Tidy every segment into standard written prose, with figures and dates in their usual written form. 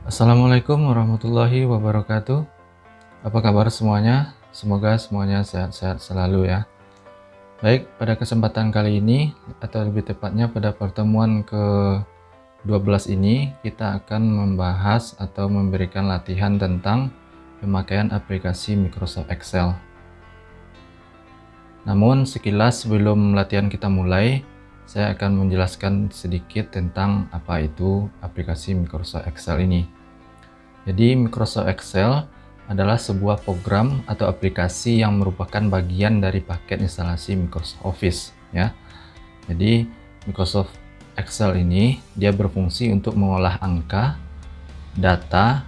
Assalamualaikum warahmatullahi wabarakatuh. Apa kabar semuanya? Semoga semuanya sehat-sehat selalu ya. Baik, pada kesempatan kali ini, atau lebih tepatnya pada pertemuan ke-12 ini, kita akan membahas atau memberikan latihan tentang pemakaian aplikasi Microsoft Excel. Namun sekilas sebelum latihan kita mulai, saya akan menjelaskan sedikit tentang apa itu aplikasi Microsoft Excel ini. Jadi Microsoft Excel adalah sebuah program atau aplikasi yang merupakan bagian dari paket instalasi Microsoft Office ya. Jadi Microsoft Excel ini dia berfungsi untuk mengolah angka, data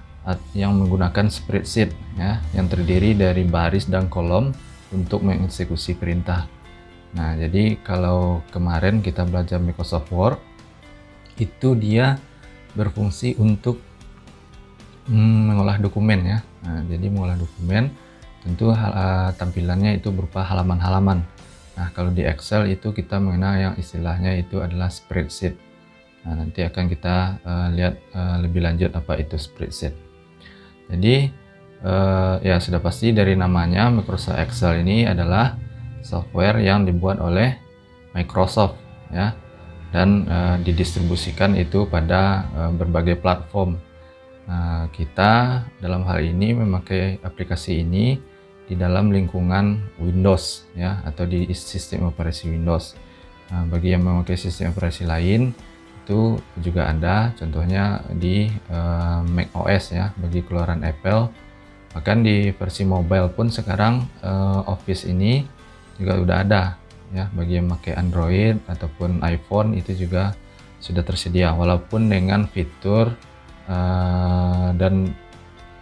yang menggunakan spreadsheet ya, yang terdiri dari baris dan kolom untuk mengeksekusi perintah. Nah, jadi kalau kemarin kita belajar Microsoft Word, itu dia berfungsi untuk mengolah dokumen ya. Nah, jadi mengolah dokumen tentu tampilannya itu berupa halaman-halaman. Nah, kalau di Excel itu kita mengenal yang istilahnya itu adalah spreadsheet. Nah, nanti akan kita lihat lebih lanjut apa itu spreadsheet. Jadi ya sudah pasti dari namanya, Microsoft Excel ini adalah software yang dibuat oleh Microsoft ya, dan didistribusikan itu pada berbagai platform. Nah, kita dalam hal ini memakai aplikasi ini di dalam lingkungan Windows ya, atau di sistem operasi Windows. Nah, bagi yang memakai sistem operasi lain itu juga ada, contohnya di Mac OS ya, bagi keluaran Apple. Bahkan di versi mobile pun sekarang Office ini juga udah ada ya, bagi yang memakai Android ataupun iPhone itu juga sudah tersedia, walaupun dengan fitur dan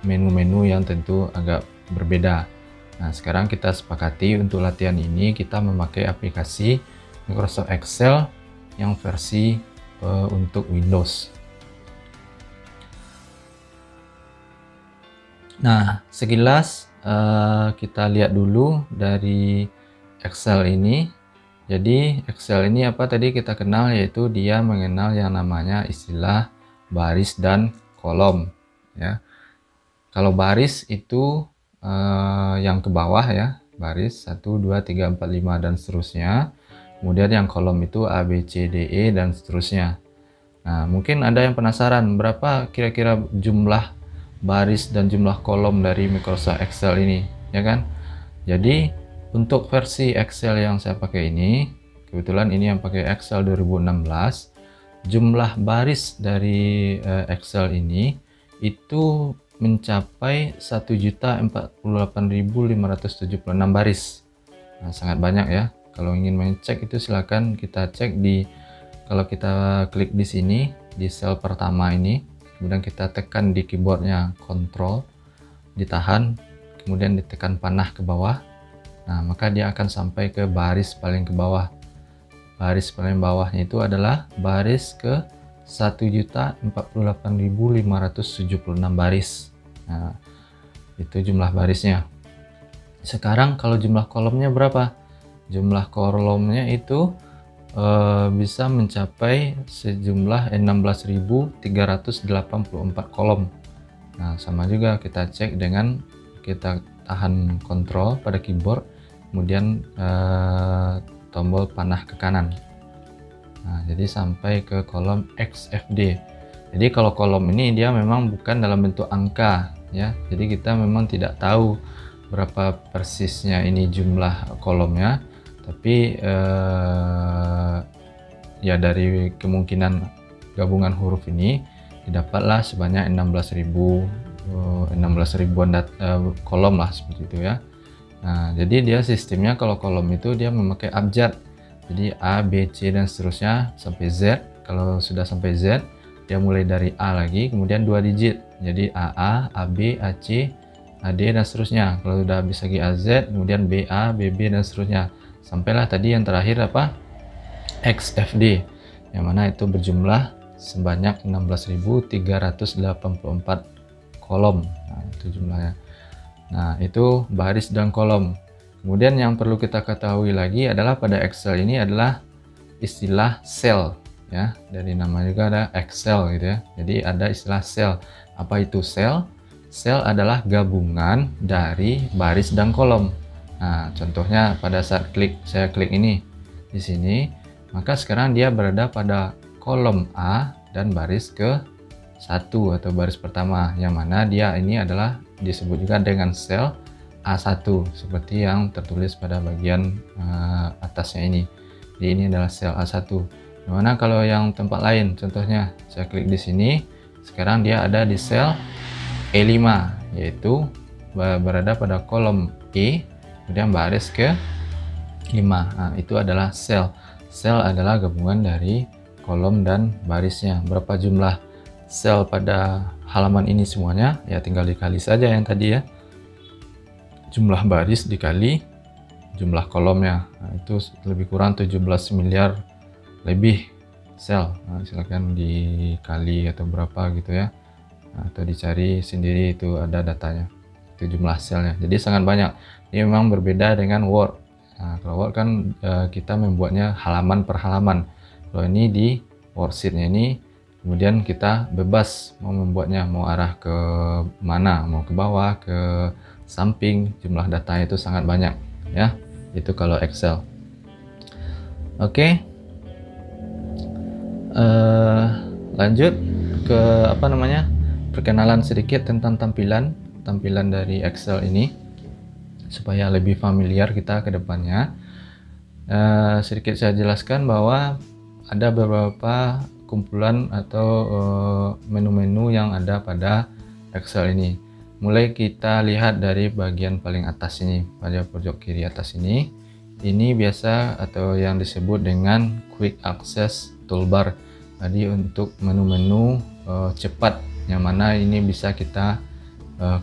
menu-menu yang tentu agak berbeda. Nah, sekarang kita sepakati untuk latihan ini kita memakai aplikasi Microsoft Excel yang versi untuk Windows. Nah, sekilas kita lihat dulu dari Excel ini. Jadi Excel ini apa tadi kita kenal, yaitu dia mengenal yang namanya istilah baris dan kolom ya. Kalau baris itu yang ke bawah ya, baris 1 2 3 4 5 dan seterusnya. Kemudian yang kolom itu A B C D E dan seterusnya. Nah, mungkin ada yang penasaran berapa kira-kira jumlah baris dan jumlah kolom dari Microsoft Excel ini ya kan. Jadi untuk versi Excel yang saya pakai ini, kebetulan ini yang pakai Excel 2016, jumlah baris dari Excel ini itu mencapai 1.048.576 baris. Nah, sangat banyak ya. Kalau ingin mengecek itu silakan kita cek kalau kita klik di sini di sel pertama ini, kemudian kita tekan di keyboardnya Ctrl, ditahan, kemudian ditekan panah ke bawah. Nah, maka dia akan sampai ke baris paling ke bawah. Baris paling bawahnya itu adalah baris ke 1.048.576 baris. Nah, itu jumlah barisnya. Sekarang kalau jumlah kolomnya berapa? Jumlah kolomnya itu bisa mencapai sejumlah 16.384 kolom. Nah, sama juga kita cek dengan kita tahan kontrol pada keyboard, kemudian tombol panah ke kanan. Nah, jadi sampai ke kolom XFD. Jadi kalau kolom ini dia memang bukan dalam bentuk angka ya. Jadi kita memang tidak tahu berapa persisnya ini jumlah kolomnya, tapi ya dari kemungkinan gabungan huruf ini didapatlah sebanyak 16.000-an kolom lah seperti itu ya. Nah, jadi dia sistemnya kalau kolom itu dia memakai abjad. Jadi A, B, C dan seterusnya sampai Z. Kalau sudah sampai Z, dia mulai dari A lagi, kemudian 2 digit. Jadi AA, AB, AC, AD dan seterusnya. Kalau sudah habis lagi AZ, kemudian BA, BB dan seterusnya. Sampailah tadi yang terakhir apa? XFD. Yang mana itu berjumlah sebanyak 16.384 kolom. Nah, itu jumlahnya. Nah, itu baris dan kolom. Kemudian yang perlu kita ketahui lagi adalah pada Excel ini adalah istilah cell ya. Dari nama juga ada Excel gitu ya. Jadi ada istilah cell. Apa itu sel? Sel adalah gabungan dari baris dan kolom. Nah, contohnya pada saat saya klik ini di sini, maka sekarang dia berada pada kolom A dan baris ke-1 atau baris pertama, yang mana dia ini adalah disebut juga dengan sel A1 seperti yang tertulis pada bagian atasnya ini. Jadi ini adalah sel A1. Dimana kalau yang tempat lain, contohnya saya klik di sini, sekarang dia ada di sel E5, yaitu berada pada kolom E, kemudian baris ke-5. Nah, itu adalah sel. Sel adalah gabungan dari kolom dan barisnya. Berapa jumlah sel pada halaman ini semuanya? Ya tinggal dikali saja yang tadi ya. Jumlah baris dikali jumlah kolomnya. Nah, itu lebih kurang 17 miliar lebih sel. Nah, silakan dikali atau berapa gitu ya. Atau dicari sendiri, itu ada datanya, itu jumlah selnya. Jadi sangat banyak. Ini memang berbeda dengan Word. Nah, kalau Word kan kita membuatnya halaman per halaman. Kalau ini di worksheetnya ini, kemudian kita bebas mau membuatnya, mau arah ke mana, mau ke bawah, ke samping. Jumlah datanya itu sangat banyak ya. Itu kalau Excel. Oke. Lanjut ke perkenalan sedikit tentang tampilan dari Excel ini supaya lebih familiar kita ke depannya. Sedikit saya jelaskan bahwa ada beberapa kumpulan atau menu-menu yang ada pada Excel ini. Mulai kita lihat dari bagian paling atas ini, pada pojok kiri atas ini. Ini biasa atau yang disebut dengan Quick Access Toolbar. Jadi untuk menu-menu cepat, yang mana ini bisa kita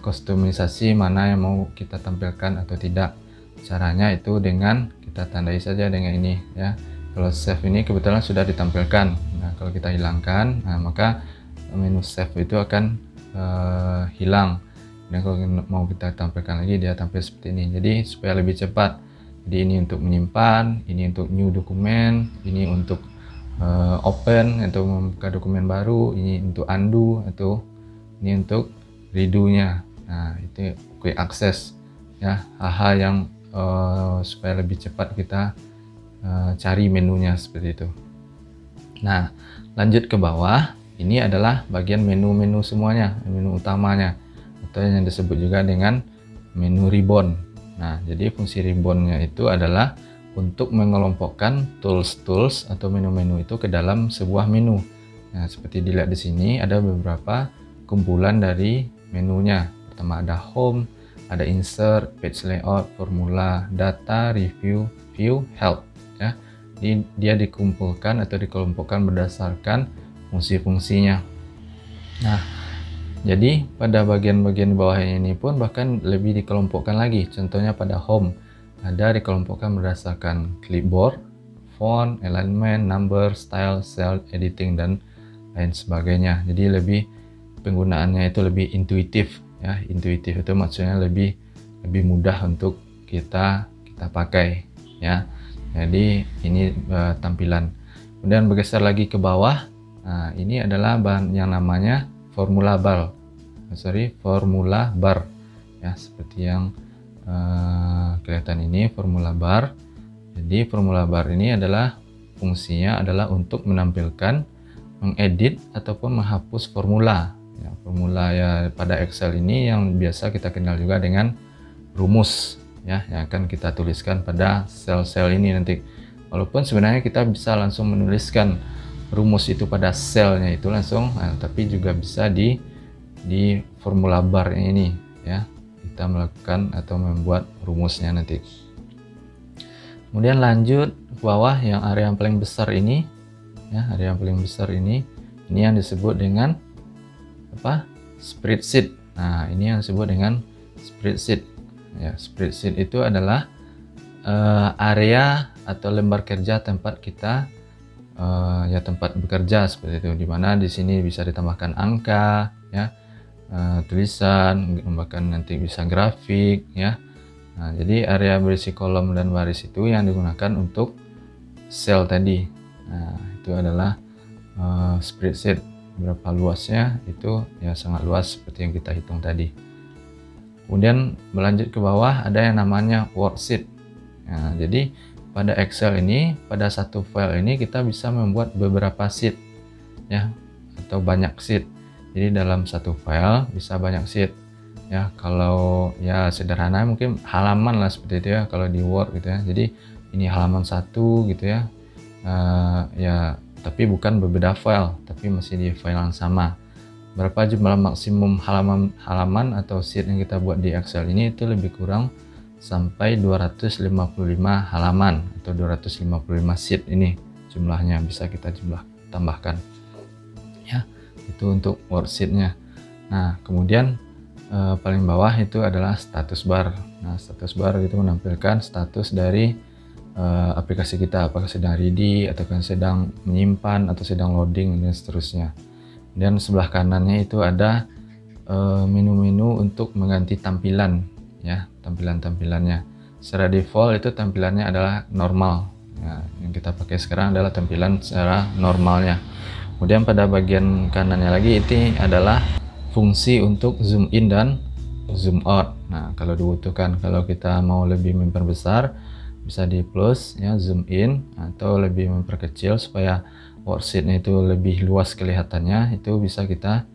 kustomisasi mana yang mau kita tampilkan atau tidak. Caranya itu dengan kita tandai saja dengan ini ya. Kalau save ini kebetulan sudah ditampilkan. Nah, kalau kita hilangkan, nah, maka menu save itu akan hilang. Dan kalau mau kita tampilkan lagi, dia tampil seperti ini. Jadi supaya lebih cepat. Jadi ini untuk menyimpan, ini untuk new dokumen, ini untuk open atau membuka dokumen baru, ini untuk undo atau ini untuk redo-nya. Nah, itu quick access ya, hal-hal yang supaya lebih cepat kita cari menunya seperti itu. Nah, lanjut ke bawah, ini adalah bagian menu-menu semuanya, menu utamanya atau yang disebut juga dengan menu ribbon. Nah, jadi fungsi ribbonnya itu adalah untuk mengelompokkan tools-tools atau menu-menu itu ke dalam sebuah menu. Nah, seperti dilihat di sini ada beberapa kumpulan dari menunya. Pertama ada home, ada insert, page layout, formula, data, review, view, help ya. Jadi dia dikumpulkan atau dikelompokkan berdasarkan fungsi-fungsinya. Nah, jadi pada bagian-bagian bawah ini pun bahkan lebih dikelompokkan lagi. Contohnya pada home ada dikelompokkan berdasarkan clipboard, font, alignment, number, style, cell, editing, dan lain sebagainya. Jadi lebih penggunaannya itu lebih intuitif ya. Intuitif itu maksudnya lebih mudah untuk kita pakai ya. Jadi ini tampilan. Kemudian bergeser lagi ke bawah. Nah, ini adalah bahan yang namanya formula bar. Formula bar ya, seperti yang kelihatan ini formula bar. Jadi formula bar ini adalah fungsinya adalah untuk menampilkan, mengedit ataupun menghapus formula ya. Formula ya pada Excel ini yang biasa kita kenal juga dengan rumus ya, yang akan kita tuliskan pada sel-sel ini nanti. Walaupun sebenarnya kita bisa langsung menuliskan rumus itu pada selnya itu langsung, tapi juga bisa di formula bar ini ya, kita melakukan atau membuat rumusnya nanti. Kemudian lanjut ke bawah, yang area yang paling besar ini ya, area yang paling besar ini yang disebut dengan apa? Spreadsheet. Nah, ini yang disebut dengan spreadsheet ya. Spreadsheet itu adalah area atau lembar kerja tempat kita ya, tempat bekerja seperti itu, dimana di sini bisa ditambahkan angka ya, tulisan, bahkan nanti bisa grafik ya. Nah, jadi area berisi kolom dan baris itu yang digunakan untuk sel tadi. Nah, itu adalah spreadsheet. berapa luasnya, itu ya sangat luas seperti yang kita hitung tadi. Kemudian melanjut ke bawah ada yang namanya worksheet. Nah, jadi pada Excel ini, pada satu file ini kita bisa membuat beberapa sheet ya, atau banyak sheet. Jadi dalam satu file bisa banyak sheet ya. Kalau ya sederhana mungkin halaman lah seperti itu ya kalau di Word gitu ya. Jadi ini halaman 1 gitu ya. Ya tapi bukan berbeda file, tapi masih di file yang sama. Berapa jumlah maksimum halaman atau sheet yang kita buat di Excel ini, itu lebih kurang sampai 255 halaman atau 255 sheet ini jumlahnya bisa kita tambahkan ya. Itu untuk worksheetnya. Nah kemudian paling bawah itu adalah status bar. Nah status bar itu menampilkan status dari aplikasi kita, apakah sedang ready atau sedang menyimpan atau sedang loading dan seterusnya. Dan sebelah kanannya itu ada menu-menu untuk mengganti tampilan ya, tampilannya. Secara default itu tampilannya adalah normal. Nah, yang kita pakai sekarang adalah tampilan secara normalnya. Kemudian pada bagian kanannya lagi itu adalah fungsi untuk zoom in dan zoom out. Nah, kalau dibutuhkan, kalau kita mau lebih memperbesar bisa di plus ya, zoom in, atau lebih memperkecil supaya worksheetnya itu lebih luas kelihatannya, itu bisa kita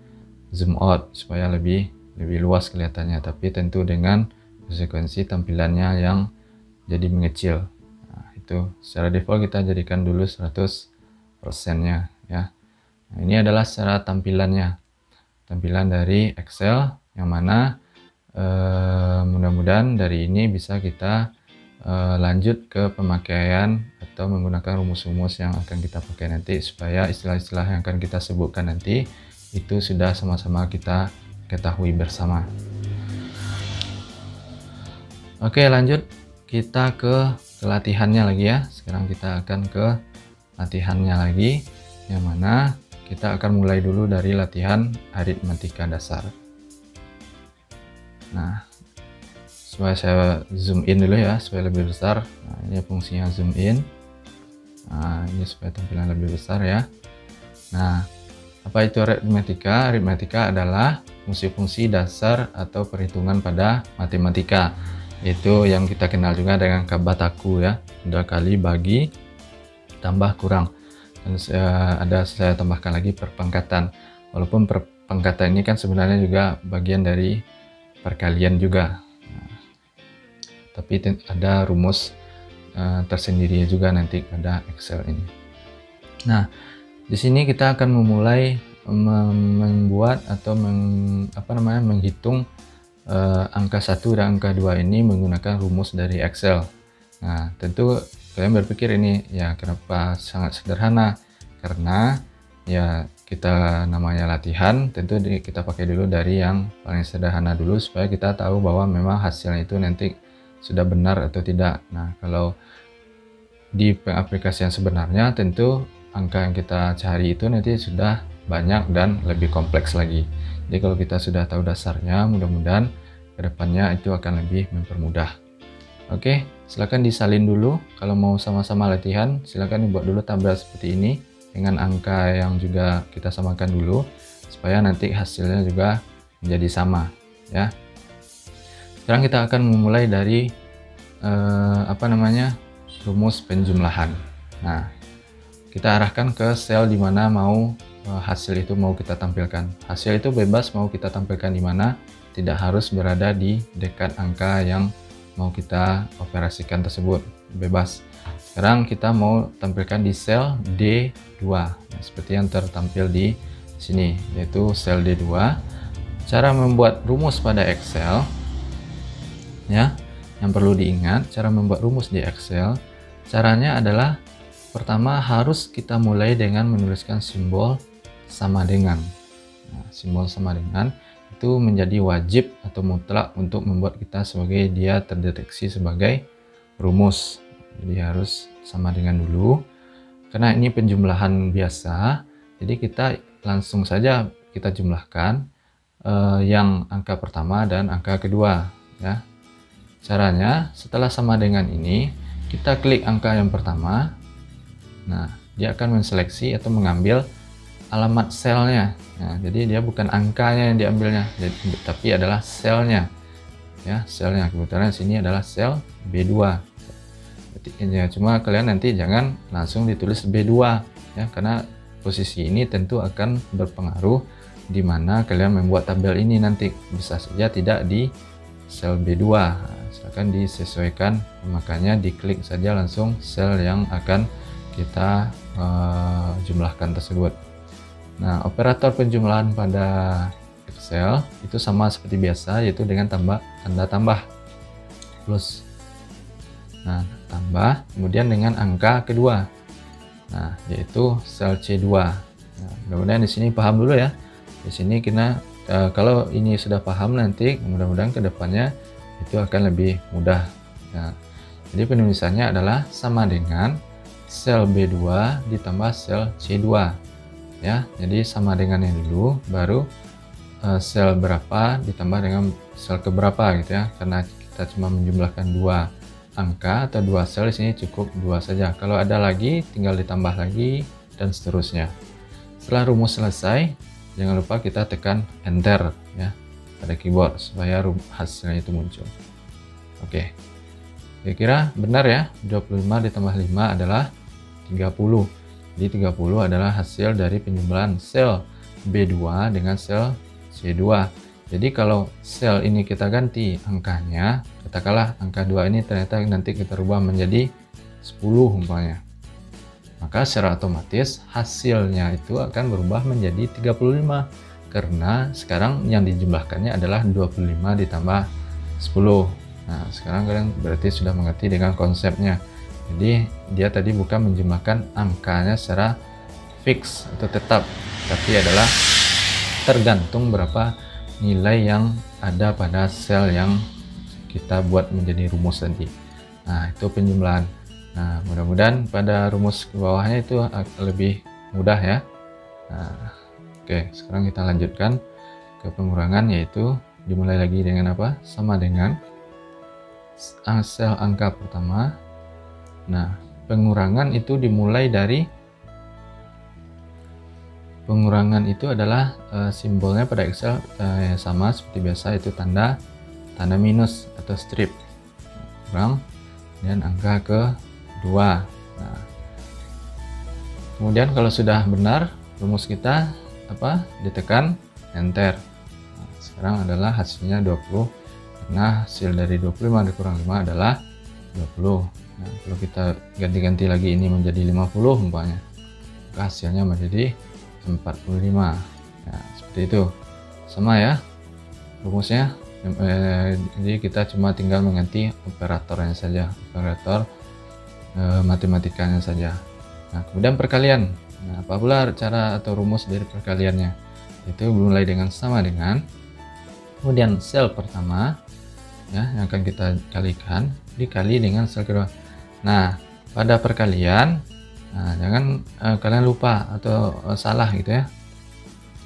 zoom out supaya lebih luas kelihatannya, tapi tentu dengan konsekuensi tampilannya yang jadi mengecil. Nah, itu secara default kita jadikan dulu 100%-nya ya. Nah, ini adalah secara tampilannya, tampilan dari Excel yang mana mudah-mudahan dari ini bisa kita lanjut ke pemakaian atau menggunakan rumus-rumus yang akan kita pakai nanti, supaya istilah-istilah yang akan kita sebutkan nanti itu sudah sama-sama kita ketahui bersama. Oke, lanjut kita ke latihannya lagi ya. Sekarang kita akan ke latihannya lagi, yang mana kita akan mulai dulu dari latihan aritmatika dasar. Nah, supaya saya zoom in dulu ya, supaya lebih besar. Nah, ini fungsinya zoom in. Nah, ini supaya tampilan lebih besar ya. Nah, apa itu aritmatika? Aritmatika adalah fungsi-fungsi dasar atau perhitungan pada matematika. Itu yang kita kenal juga dengan kabataku ya, 2 kali bagi tambah kurang. Dan saya tambahkan lagi perpangkatan. Walaupun perpangkatan ini kan sebenarnya juga bagian dari perkalian juga. Tapi ada rumus tersendiri juga nanti pada Excel ini. Nah, di sini kita akan memulai membuat atau menghitung angka 1 dan angka 2 ini menggunakan rumus dari Excel. Nah, tentu kalian berpikir ini ya kenapa sangat sederhana, karena ya kita namanya latihan, tentu kita pakai dulu dari yang paling sederhana dulu supaya kita tahu bahwa memang hasilnya itu nanti sudah benar atau tidak. Nah, kalau di pengaplikasian sebenarnya tentu angka yang kita cari itu nanti sudah banyak dan lebih kompleks lagi. Jadi kalau kita sudah tahu dasarnya, mudah-mudahan kedepannya itu akan lebih mempermudah. Oke, silakan disalin dulu. Kalau mau sama-sama latihan, silakan dibuat dulu tabel seperti ini dengan angka yang juga kita samakan dulu, supaya nanti hasilnya juga menjadi sama ya. Sekarang kita akan memulai dari rumus penjumlahan. Nah, kita arahkan ke sel di mana mau hasil itu mau kita tampilkan. Hasil itu bebas mau kita tampilkan di mana, tidak harus berada di dekat angka yang mau kita operasikan tersebut, bebas. Sekarang kita mau tampilkan di sel D2, nah, seperti yang tertampil di sini, yaitu sel D2. Cara membuat rumus pada Excel ya, yang perlu diingat, cara membuat rumus di Excel, caranya adalah pertama harus kita mulai dengan menuliskan simbol sama dengan. Nah, simbol sama dengan itu menjadi wajib atau mutlak untuk membuat kita sebagai dia terdeteksi sebagai rumus. Jadi harus sama dengan dulu, karena ini penjumlahan biasa, jadi kita langsung saja kita jumlahkan yang angka pertama dan angka kedua ya. Caranya, setelah sama dengan ini, kita klik angka yang pertama. Nah, dia akan menseleksi atau mengambil alamat selnya. Nah, jadi dia bukan angkanya yang diambilnya, tapi adalah selnya. Ya, selnya. Kebetulan sini adalah sel B2. Ya, cuma kalian nanti jangan langsung ditulis B2 ya, karena posisi ini tentu akan berpengaruh di mana kalian membuat tabel ini nanti. Bisa saja tidak di sel B2. Nah, silakan disesuaikan, makanya diklik saja langsung sel yang akan kita jumlahkan tersebut. Nah, operator penjumlahan pada Excel itu sama seperti biasa, yaitu dengan tanda tambah plus. Nah, tambah kemudian dengan angka kedua. Nah, yaitu sel C2. Nah, mudah-mudahan di sini paham dulu ya. Di sini kita kalau ini sudah paham, nanti mudah-mudahan kedepannya itu akan lebih mudah. Nah, jadi penulisannya adalah sama dengan sel B2 ditambah sel C2 ya. Jadi sama dengan yang dulu, baru sel berapa ditambah dengan sel keberapa gitu ya, karena kita cuma menjumlahkan dua angka atau dua sel, di sini cukup dua saja. Kalau ada lagi tinggal ditambah lagi dan seterusnya. Setelah rumus selesai, jangan lupa kita tekan enter ya pada keyboard supaya hasilnya itu muncul. Oke, kira-kira benar ya, 25 ditambah 5 adalah 30. Jadi 30 adalah hasil dari penjumlahan sel B2 dengan sel C2. Jadi kalau sel ini kita ganti angkanya, katakanlah angka 2 ini ternyata nanti kita rubah menjadi 10 umpamanya. Maka secara otomatis hasilnya itu akan berubah menjadi 35. Karena sekarang yang dijumlahkannya adalah 25 ditambah 10. Nah, sekarang kalian berarti sudah mengerti dengan konsepnya. Jadi dia tadi bukan menjumlahkan angkanya secara fix atau tetap, tapi adalah tergantung berapa nilai yang ada pada sel yang kita buat menjadi rumus tadi. Nah, itu penjumlahan. Nah, mudah-mudahan pada rumus ke bawahnya itu lebih mudah ya. Nah, oke, sekarang kita lanjutkan ke pengurangan, yaitu dimulai lagi dengan apa? Sama dengan sel angka pertama. Nah, pengurangan itu dimulai dari pengurangan itu adalah simbolnya pada Excel sama seperti biasa, itu tanda minus atau strip, kurang dan angka kedua. Nah, kemudian kalau sudah benar rumus kita apa, ditekan enter. Nah, sekarang adalah hasilnya 20, karena hasil dari 25 dikurang 5 adalah 20. Nah, kalau kita ganti-ganti lagi ini menjadi 50 umpamanya, maka hasilnya menjadi 45. Nah, seperti itu. Sama ya rumusnya. Jadi kita cuma tinggal mengganti operatornya saja, operator matematikanya saja. Nah, kemudian perkalian. Nah, apa pula cara atau rumus dari perkaliannya? Itu mulai dengan sama dengan, kemudian sel pertama ya yang akan kita kalikan dikali dengan sel kedua. Nah, pada perkalian, nah, jangan kalian lupa atau salah gitu ya,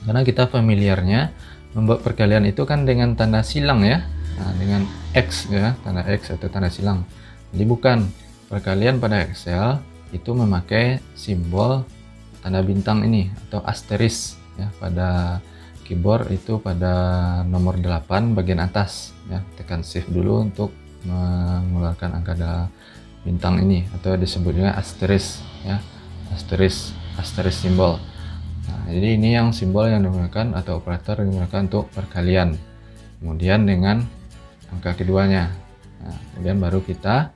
karena kita familiarnya membuat perkalian itu kan dengan tanda silang ya. Nah, dengan X ya, tanda X atau tanda silang. Jadi bukan, perkalian pada Excel itu memakai simbol tanda bintang ini atau asterisk ya. Pada keyboard itu pada nomor 8 bagian atas ya, tekan shift dulu untuk mengeluarkan angka bintang ini, atau disebut juga asterisk ya, asterisk simbol. Nah, jadi ini yang simbol yang digunakan atau operator yang digunakan untuk perkalian. Kemudian dengan angka keduanya. Nah, kemudian baru kita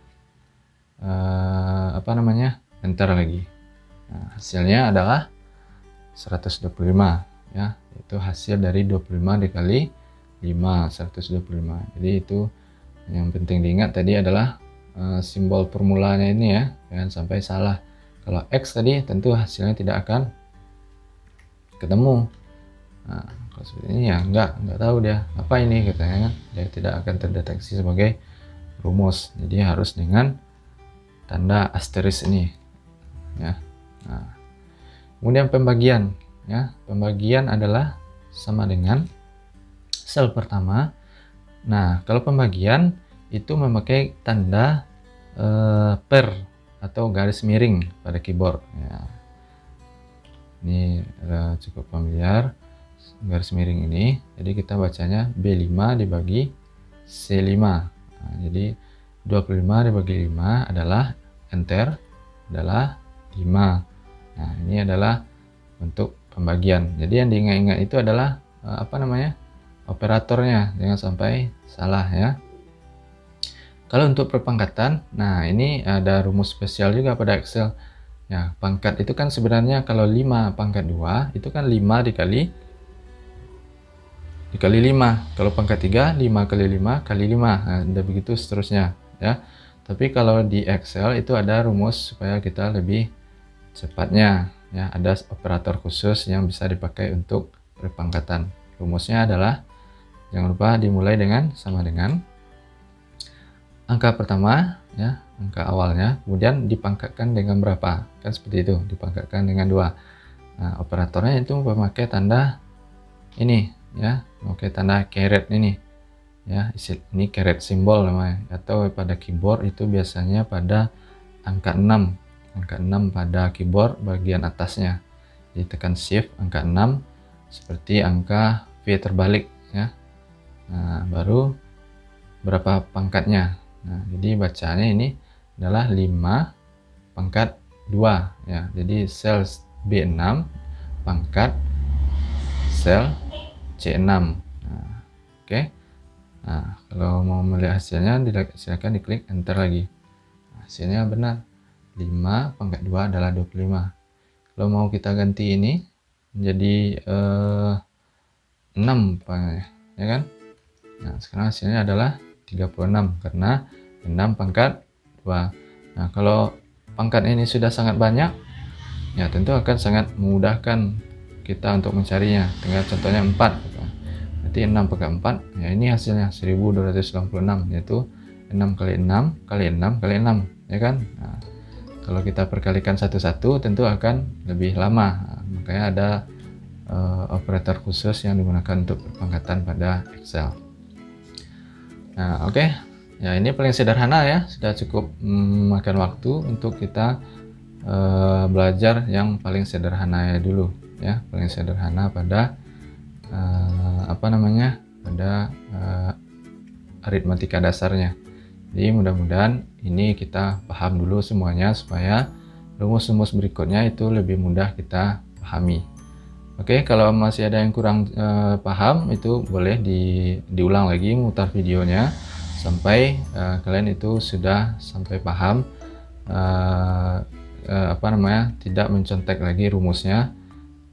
enter lagi. Nah, hasilnya adalah 125 ya, itu hasil dari 25 dikali 5, 125. Jadi itu yang penting diingat tadi adalah simbol formulanya ini ya, jangan sampai salah. Kalau X tadi tentu hasilnya tidak akan ketemu. Nah, kalau seperti ini ya nggak tahu dia apa ini katanya kan, dia tidak akan terdeteksi sebagai rumus. Jadi harus dengan tanda asterisk ini ya. Nah, kemudian pembagian ya, pembagian adalah sama dengan sel pertama. Nah, kalau pembagian itu memakai tanda per atau garis miring pada keyboard ya. Ini cukup familiar, garis miring ini. Jadi kita bacanya B5 dibagi C5. Nah, jadi 25 dibagi 5 adalah enter adalah 5. Nah, ini adalah untuk pembagian. Jadi yang diingat-ingat itu adalah operatornya, jangan sampai salah ya. Kalau untuk perpangkatan, nah ini ada rumus spesial juga pada Excel. Ya, pangkat itu kan sebenarnya kalau 5 pangkat 2 itu kan 5 dikali 5. Kalau pangkat 3, 5 kali 5 kali 5. Nah, dan begitu seterusnya ya. Tapi kalau di Excel itu ada rumus supaya kita lebih cepatnya ya, ada operator khusus yang bisa dipakai untuk perpangkatan. Rumusnya adalah, jangan lupa dimulai dengan sama dengan angka pertama ya, angka awalnya, kemudian dipangkatkan dengan berapa, kan seperti itu, dipangkatkan dengan 2. Nah, operatornya itu memakai tanda ini ya, memakai tanda caret ini ya, ini caret simbol namanya, atau pada keyboard itu biasanya pada angka 6 pada keyboard bagian atasnya. Jadi tekan shift angka 6 seperti angka V terbalik ya. Nah, baru berapa pangkatnya. Nah, jadi bacanya ini adalah 5 pangkat 2 ya. Jadi sel B6 pangkat sel C6. Nah, oke. Nah, kalau mau melihat hasilnya silakan diklik enter lagi. Nah, hasilnya benar. 5 pangkat 2 adalah 25. Kalau mau kita ganti ini menjadi 6 ya kan. Nah, sekarang hasilnya adalah 36 karena 6 pangkat 2. Nah, kalau pangkat ini sudah sangat banyak ya, tentu akan sangat memudahkan kita untuk mencarinya. Tinggal contohnya 4 berarti 6 pangkat 4 ya, ini hasilnya 1296, yaitu 6 kali 6 kali 6 kali 6 ya kan. Nah, kalau kita perkalikan satu-satu tentu akan lebih lama. Nah, makanya ada operator khusus yang digunakan untuk perpangkatan pada Excel. Nah, oke. Ya, ini paling sederhana ya, sudah cukup memakan waktu untuk kita belajar yang paling sederhana ya dulu ya, paling sederhana pada pada aritmatika dasarnya. Jadi mudah-mudahan ini kita paham dulu semuanya supaya rumus-rumus berikutnya itu lebih mudah kita pahami. Oke, kalau masih ada yang kurang paham itu boleh diulang lagi, mutar videonya sampai kalian itu sudah sampai paham, tidak mencontek lagi rumusnya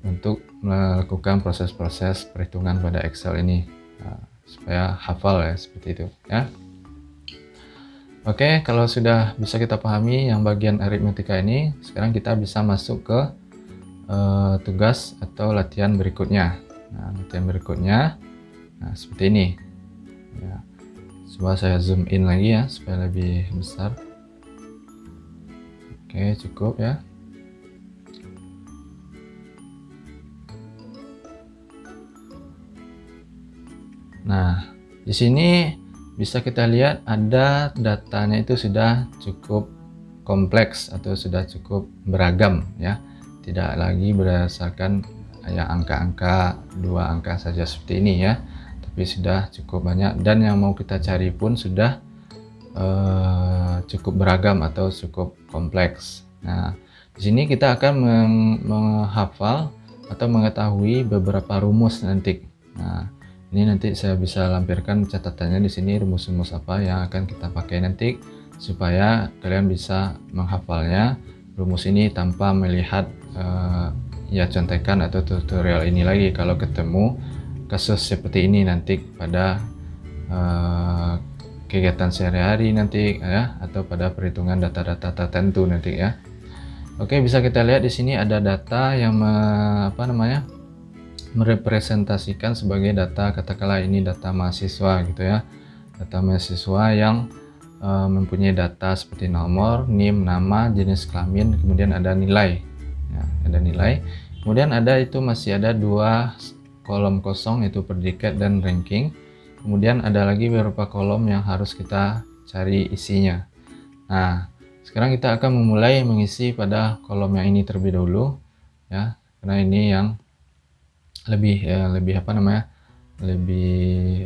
untuk melakukan proses-proses perhitungan pada Excel ini, supaya hafal ya, seperti itu ya. Oke, kalau sudah bisa kita pahami yang bagian aritmatika ini, sekarang kita bisa masuk ke tugas atau latihan berikutnya. Nah, latihan berikutnya seperti ini ya. Coba saya zoom in lagi ya supaya lebih besar. Oke, cukup ya. Nah, di sini bisa kita lihat ada datanya itu sudah cukup kompleks atau sudah cukup beragam ya. Tidak lagi berdasarkan ya angka-angka 2 angka saja seperti ini ya, tapi sudah cukup banyak, dan yang mau kita cari pun sudah cukup beragam atau cukup kompleks. Nah, di sini kita akan menghafal atau mengetahui beberapa rumus nanti. Nah, ini nanti saya bisa lampirkan catatannya di sini, rumus-rumus apa yang akan kita pakai nanti supaya kalian bisa menghafalnya rumus ini tanpa melihat ya contekan atau tutorial ini lagi kalau ketemu kasus seperti ini nanti pada kegiatan sehari-hari nanti ya, atau pada perhitungan data-data tertentu nanti ya. Oke, bisa kita lihat di sini ada data yang merepresentasikan sebagai data, katakanlah ini data mahasiswa gitu ya, data mahasiswa yang mempunyai data seperti nomor, NIM, nama, jenis kelamin, kemudian ada nilai ya, ada nilai, kemudian ada itu masih ada 2 kolom kosong, yaitu predikat dan ranking. Kemudian ada lagi beberapa kolom yang harus kita cari isinya. Nah, sekarang kita akan memulai mengisi pada kolom yang ini terlebih dahulu ya. karena ini yang lebih apa namanya, lebih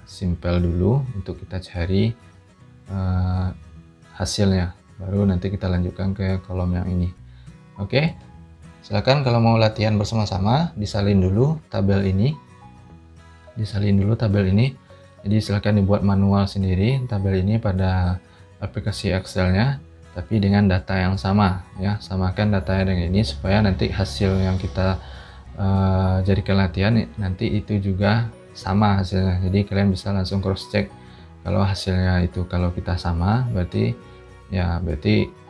simpel dulu untuk kita cari hasilnya, baru nanti kita lanjutkan ke kolom yang ini. Oke, silakan kalau mau latihan bersama-sama disalin dulu tabel ini, jadi silakan dibuat manual sendiri tabel ini pada aplikasi Excelnya, tapi dengan data yang sama ya, samakan datanya dengan ini supaya nanti hasil yang kita jadikan latihan nanti itu juga sama hasilnya. Jadi kalian bisa langsung cross check kalau hasilnya itu, kalau kita sama berarti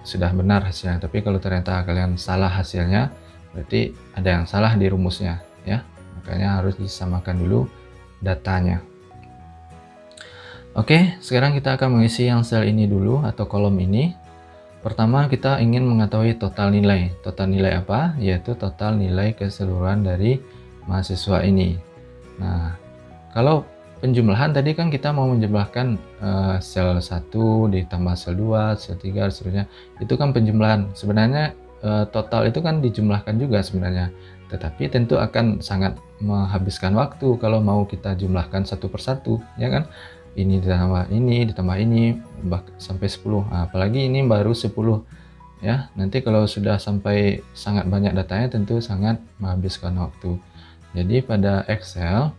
sudah benar hasilnya, tapi kalau ternyata kalian salah hasilnya berarti ada yang salah di rumusnya ya, makanya harus disamakan dulu datanya. Oke, sekarang kita akan mengisi yang sel ini dulu atau kolom ini. Pertama kita ingin mengetahui total nilai. Total nilai apa? Yaitu total nilai keseluruhan dari mahasiswa ini. Nah, kalau penjumlahan tadi kan kita mau menjumlahkan sel 1 ditambah sel 2, sel 3, seterusnya. Itu kan penjumlahan. Sebenarnya total itu kan dijumlahkan juga sebenarnya. Tetapi tentu akan sangat menghabiskan waktu kalau mau kita jumlahkan satu persatu, ya kan? Ini ditambah ini sampai 10. Nah, apalagi ini baru 10 ya. Nanti kalau sudah sampai sangat banyak datanya tentu sangat menghabiskan waktu. Jadi pada Excel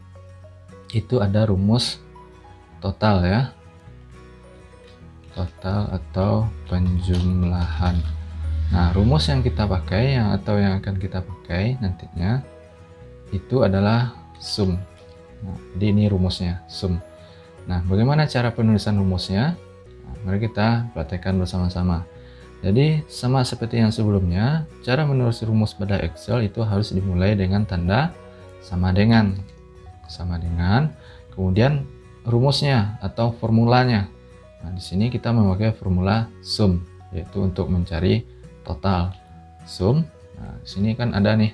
itu ada rumus total ya. Total atau penjumlahan. Nah, rumus yang kita pakai atau yang akan kita pakai nantinya itu adalah sum. Nah, jadi ini rumusnya sum. Nah, bagaimana cara penulisan rumusnya? Nah, mari kita praktekkan bersama-sama. Jadi, sama seperti yang sebelumnya, cara menulis rumus pada Excel itu harus dimulai dengan tanda sama dengan. Kemudian rumusnya atau formulanya. Nah, di sini kita memakai formula sum, yaitu untuk mencari total. Sum. Nah, di sini kan ada nih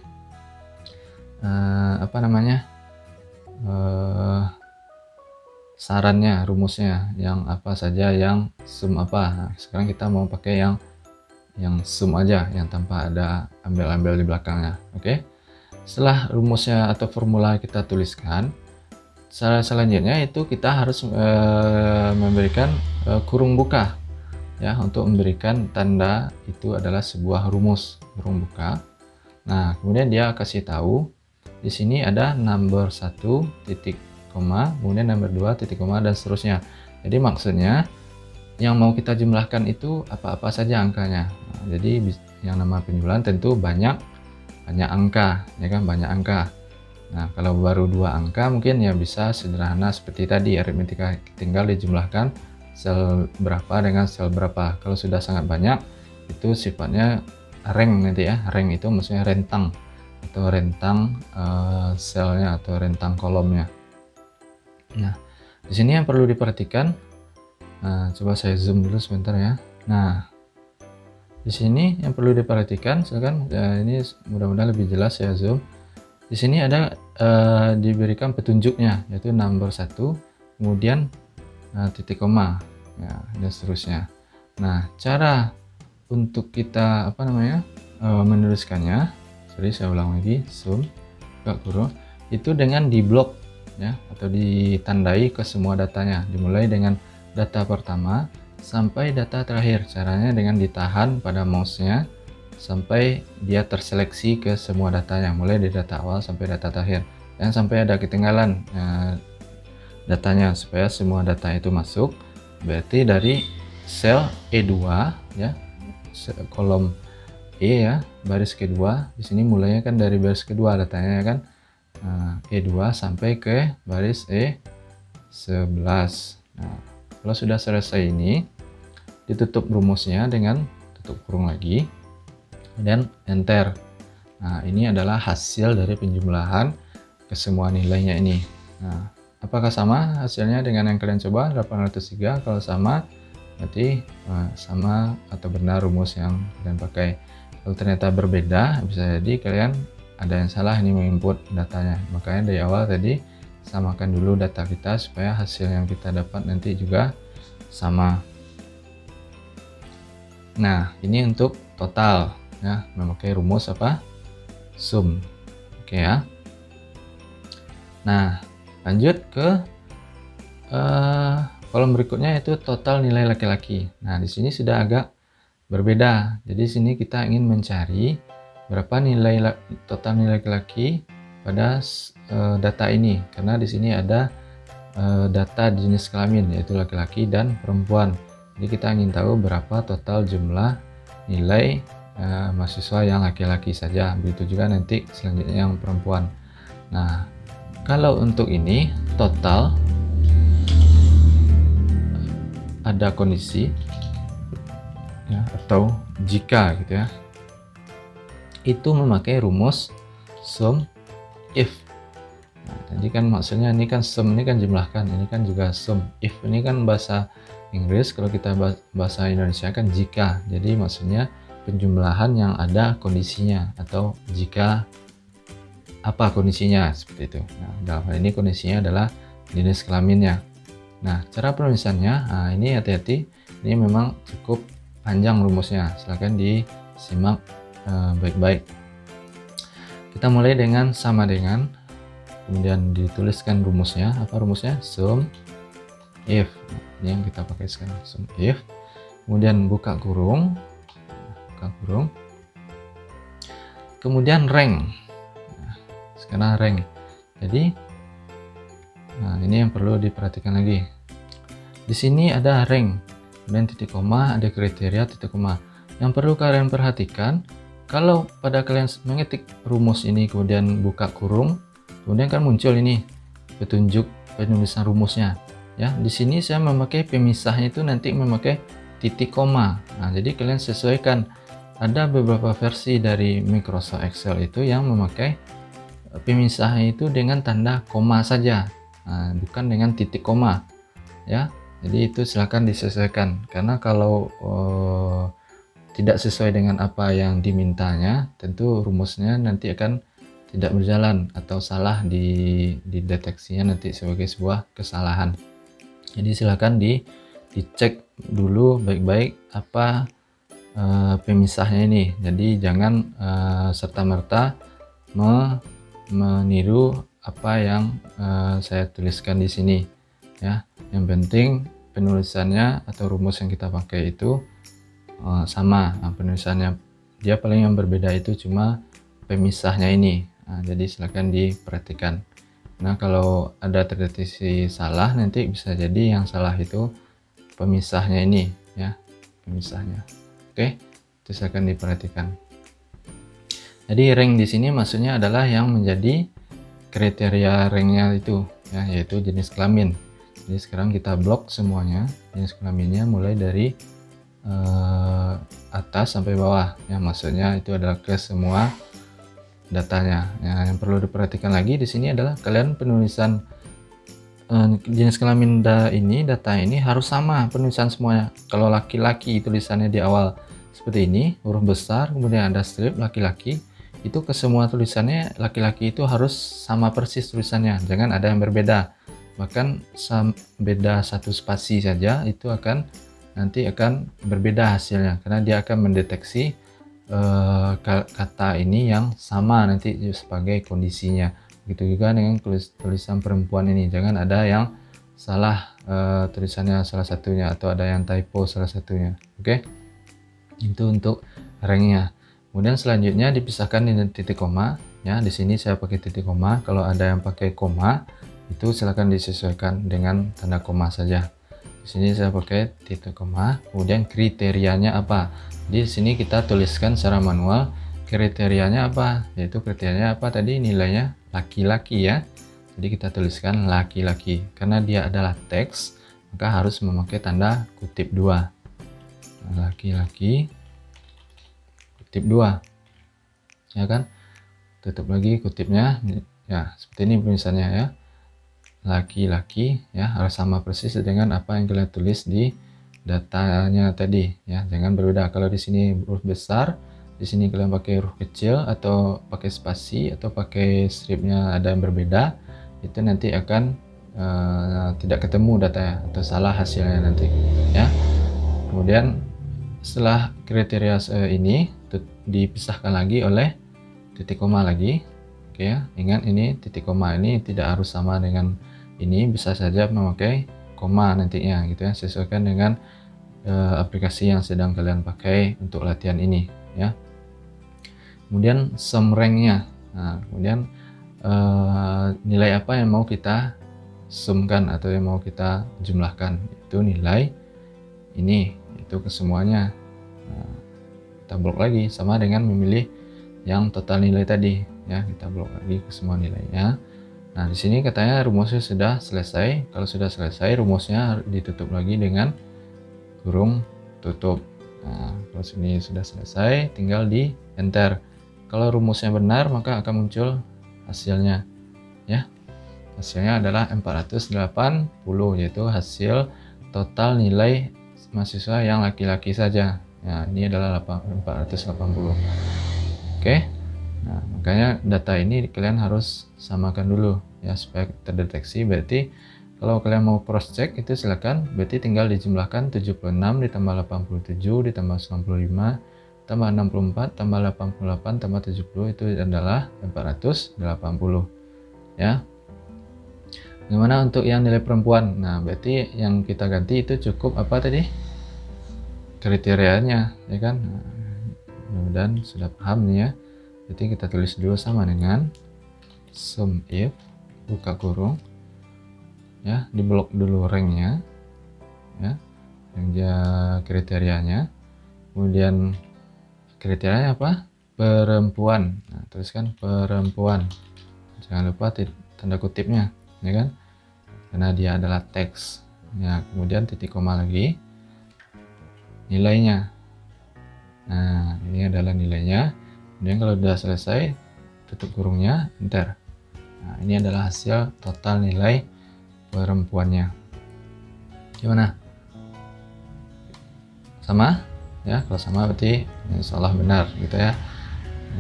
sarannya, rumusnya yang apa saja, yang sum apa. Nah, sekarang kita mau pakai yang sum aja, yang tanpa ada ambel-ambel di belakangnya. Oke. Setelah rumusnya atau formula kita tuliskan, selanjutnya itu kita harus memberikan kurung buka ya, untuk memberikan tanda itu adalah sebuah rumus, kurung buka. Nah, kemudian dia kasih tahu di sini ada number 1 titik koma, kemudian number 2 titik koma, dan seterusnya. Jadi maksudnya yang mau kita jumlahkan itu apa-apa saja angkanya. Nah, jadi yang nama penjumlahan tentu banyak angka, ya kan, banyak angka. Nah, kalau baru 2 angka mungkin ya bisa sederhana seperti tadi, aritmetika, tinggal dijumlahkan sel berapa dengan sel berapa. Kalau sudah sangat banyak itu sifatnya rank nanti ya. Rank itu maksudnya rentang atau rentang selnya atau rentang kolomnya. Nah, di sini yang perlu diperhatikan, coba saya zoom dulu sebentar ya. Nah, di sini yang perlu diperhatikan, silakan ini mudah-mudahan lebih jelas saya zoom. Di sini ada diberikan petunjuknya, yaitu number 1, kemudian titik koma, ya, dan seterusnya. Nah, cara untuk kita menuliskannya, saya ulang lagi, zoom, buka kurung, itu dengan di blok ya, atau ditandai ke semua datanya, dimulai dengan data pertama sampai data terakhir. Caranya dengan ditahan pada mouse-nya sampai dia terseleksi ke semua datanya, mulai dari data awal sampai data terakhir, dan sampai ada ketinggalan datanya, supaya semua data itu masuk. Berarti dari sel E2 ya, kolom E ya, baris kedua. Di sini mulainya kan dari baris kedua datanya kan. E2 sampai ke baris E11. Nah, kalau sudah selesai ini, ditutup rumusnya dengan tutup kurung lagi, dan enter. Nah, ini adalah hasil dari penjumlahan ke semua nilainya ini. Nah, apakah sama hasilnya dengan yang kalian coba 803? Kalau sama, berarti sama atau benar rumus yang kalian pakai. Kalau ternyata berbeda, bisa jadi kalian ada yang salah ini menginput datanya. Makanya dari awal tadi samakan dulu data kita supaya hasil yang kita dapat nanti juga sama. Nah, ini untuk total ya, memakai rumus apa? sum. Oke ya. Nah, lanjut ke kolom berikutnya, yaitu total nilai laki-laki. Nah, di sini sudah agak berbeda. Jadi sini kita ingin mencari berapa nilai total nilai laki-laki pada data ini, karena di sini ada data jenis kelamin, yaitu laki-laki dan perempuan. Jadi kita ingin tahu berapa total jumlah nilai mahasiswa yang laki-laki saja, begitu juga nanti selanjutnya yang perempuan. Nah, kalau untuk ini total ada kondisi ya, atau jika gitu ya, itu memakai rumus sum if. Nah, tadi kan maksudnya ini kan sum, ini kan jumlahkan, ini kan juga sum. If ini kan bahasa Inggris, kalau kita bahasa Indonesia kan jika. Jadi maksudnya penjumlahan yang ada kondisinya, atau jika apa kondisinya, seperti itu. Nah, dalam hal ini kondisinya adalah jenis kelaminnya. Nah, cara penulisannya, nah ini hati-hati, ini memang cukup panjang rumusnya, silahkan disimak baik-baik. Kita mulai dengan sama dengan, kemudian dituliskan rumusnya. Apa rumusnya? Sum if. Ini yang kita pakai sekarang, sum if. Kemudian buka kurung, kemudian rank. Nah, sekarang rank. Jadi, nah ini yang perlu diperhatikan lagi. Di sini ada rank, kemudian titik koma, ada kriteria, titik koma. Yang perlu kalian perhatikan, kalau pada kalian mengetik rumus ini kemudian buka kurung, kemudian kan muncul ini petunjuk penulisan rumusnya. Ya, di sini saya memakai pemisahnya itu nanti memakai titik koma. Nah, jadi kalian sesuaikan. Ada beberapa versi dari Microsoft Excel itu yang memakai pemisahnya itu dengan tanda koma saja, nah, bukan dengan titik koma. Ya, jadi itu silakan disesuaikan, karena kalau tidak sesuai dengan apa yang dimintanya, tentu rumusnya nanti akan tidak berjalan atau salah dideteksinya nanti sebagai sebuah kesalahan. Jadi silakan dicek dulu baik-baik apa pemisahnya ini. Jadi jangan serta-merta meniru apa yang saya tuliskan di sini ya. Yang penting penulisannya atau rumus yang kita pakai itu sama. Nah, penulisannya dia paling yang berbeda itu cuma pemisahnya ini. Nah, jadi silakan diperhatikan. Nah, kalau ada terdeteksi salah, nanti bisa jadi yang salah itu pemisahnya ini ya, pemisahnya. Oke, itu silakan diperhatikan. Jadi rank di sini maksudnya adalah yang menjadi kriteria ranknya itu ya, yaitu jenis kelamin. Jadi sekarang kita blok semuanya jenis kelaminnya mulai dari atas sampai bawah ya, maksudnya itu adalah ke semua datanya. Ya, yang perlu diperhatikan lagi di sini adalah kalian penulisan jenis kelamin data ini harus sama penulisan semuanya. Kalau laki-laki tulisannya di awal seperti ini, huruf besar, kemudian ada strip laki-laki, itu ke semua tulisannya laki-laki itu harus sama persis tulisannya, jangan ada yang berbeda. Bahkan beda satu spasi saja itu nanti akan berbeda hasilnya, karena dia akan mendeteksi kata ini yang sama nanti sebagai kondisinya. Begitu juga dengan tulisan perempuan ini, jangan ada yang salah tulisannya salah satunya, atau ada yang typo salah satunya. Oke, itu untuk ranknya. Kemudian selanjutnya dipisahkan dengan titik koma ya. Di sini saya pakai titik koma. Kalau ada yang pakai koma, itu silakan disesuaikan dengan tanda koma saja. Di sini saya pakai titik koma. Kemudian kriterianya apa? Di sini kita tuliskan secara manual kriterianya apa, yaitu kriterianya apa tadi, nilainya laki-laki ya. Jadi kita tuliskan laki-laki, karena dia adalah teks maka harus memakai tanda kutip 2. Laki-laki kutip 2 ya kan, tutup lagi kutipnya ya, seperti ini penulisannya ya, laki-laki ya, harus sama persis dengan apa yang kalian tulis di datanya tadi ya, jangan berbeda. Kalau di sini huruf besar, di sini kalian pakai huruf kecil atau pakai spasi atau pakai stripnya ada yang berbeda, itu nanti akan tidak ketemu datanya atau salah hasilnya nanti ya. Kemudian setelah kriteria ini dipisahkan lagi oleh titik koma lagi. Oke ya, ingat ini titik koma ini tidak harus sama dengan ini, bisa saja memakai koma nantinya gitu ya, sesuaikan dengan aplikasi yang sedang kalian pakai untuk latihan ini ya. Kemudian sum rank-nya. Nah, kemudian nilai apa yang mau kita sumkan atau yang mau kita jumlahkan, itu nilai ini, itu ke semuanya. Nah, kita blok lagi sama dengan memilih yang total nilai tadi ya, kita blok lagi ke semua nilainya. Nah, di sini katanya rumusnya sudah selesai. Kalau sudah selesai, rumusnya ditutup lagi dengan kurung tutup. Nah, kalau sini sudah selesai, tinggal di enter. Kalau rumusnya benar, maka akan muncul hasilnya ya. Hasilnya adalah 480, yaitu hasil total nilai mahasiswa yang laki-laki saja. Nah, ini adalah 480. Oke. Nah, makanya data ini kalian harus samakan dulu ya supaya terdeteksi. Berarti kalau kalian mau cross check itu silakan, berarti tinggal dijumlahkan 76 ditambah 87 ditambah 95 tambah 64 tambah 88 tambah 70, itu adalah 480 ya. Gimana untuk yang nilai perempuan? Nah, berarti yang kita ganti itu cukup apa tadi? Kriterianya ya kan. Nah, mudah-mudahan sudah paham nih ya. Jadi kita tulis dulu sama dengan sum if buka kurung ya, di blok dulu ranknya ya, kriterianya. Kemudian kriterianya apa? Perempuan. Nah, tuliskan perempuan, jangan lupa tanda kutipnya ya kan, karena dia adalah teks ya. Kemudian titik koma lagi, nilainya. Nah, ini adalah nilainya. Kemudian kalau sudah selesai, tutup kurungnya, enter. Nah, ini adalah hasil total nilai perempuannya. Gimana? Sama? Ya, kalau sama berarti insyaallah benar gitu ya.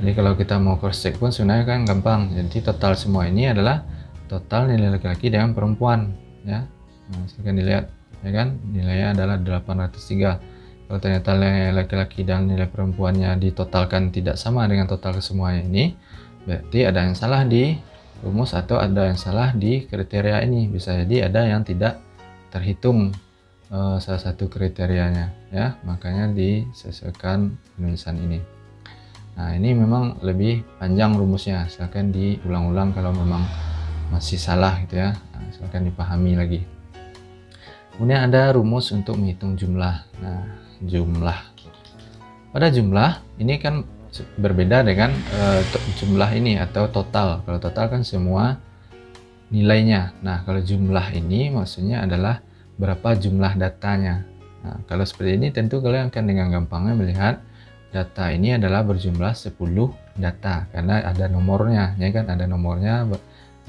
Jadi kalau kita mau cross check pun sebenarnya kan gampang. Jadi total semua ini adalah total nilai laki-laki dengan perempuan ya. Nah, silahkan dilihat ya kan, nilainya adalah 803. Kalau ternyata nilai laki-laki dan nilai perempuannya ditotalkan tidak sama dengan total kesemuanya ini, berarti ada yang salah di rumus atau ada yang salah di kriteria ini. Bisa jadi ada yang tidak terhitung salah satu kriterianya ya, makanya disesuaikan penulisan ini. Nah, ini memang lebih panjang rumusnya, silahkan diulang-ulang kalau memang masih salah gitu ya. Nah, silahkan dipahami lagi. Kemudian ada rumus untuk menghitung jumlah. Nah, jumlah. Pada jumlah ini kan berbeda dengan jumlah ini atau total. Kalau total kan semua nilainya. Nah, kalau jumlah ini maksudnya adalah berapa jumlah datanya. Nah, kalau seperti ini tentu kalian akan dengan gampangnya melihat data ini adalah berjumlah 10 data karena ada nomornya ya kan, ada nomornya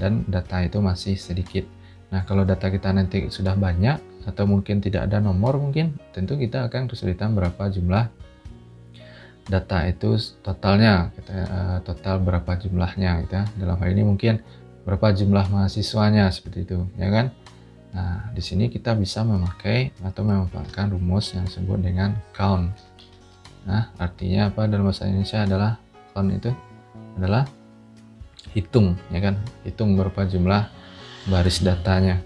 dan data itu masih sedikit. Nah, kalau data kita nanti sudah banyak atau mungkin tidak ada nomor, mungkin tentu kita akan kesulitan berapa jumlah data itu totalnya, total berapa jumlahnya gitu ya. Dalam hal ini mungkin berapa jumlah mahasiswanya seperti itu ya kan. Nah, di sini kita bisa memakai atau memanfaatkan rumus yang disebut dengan count. Nah, artinya apa dalam bahasa Indonesia adalah count itu adalah hitung ya kan, hitung berapa jumlah baris datanya.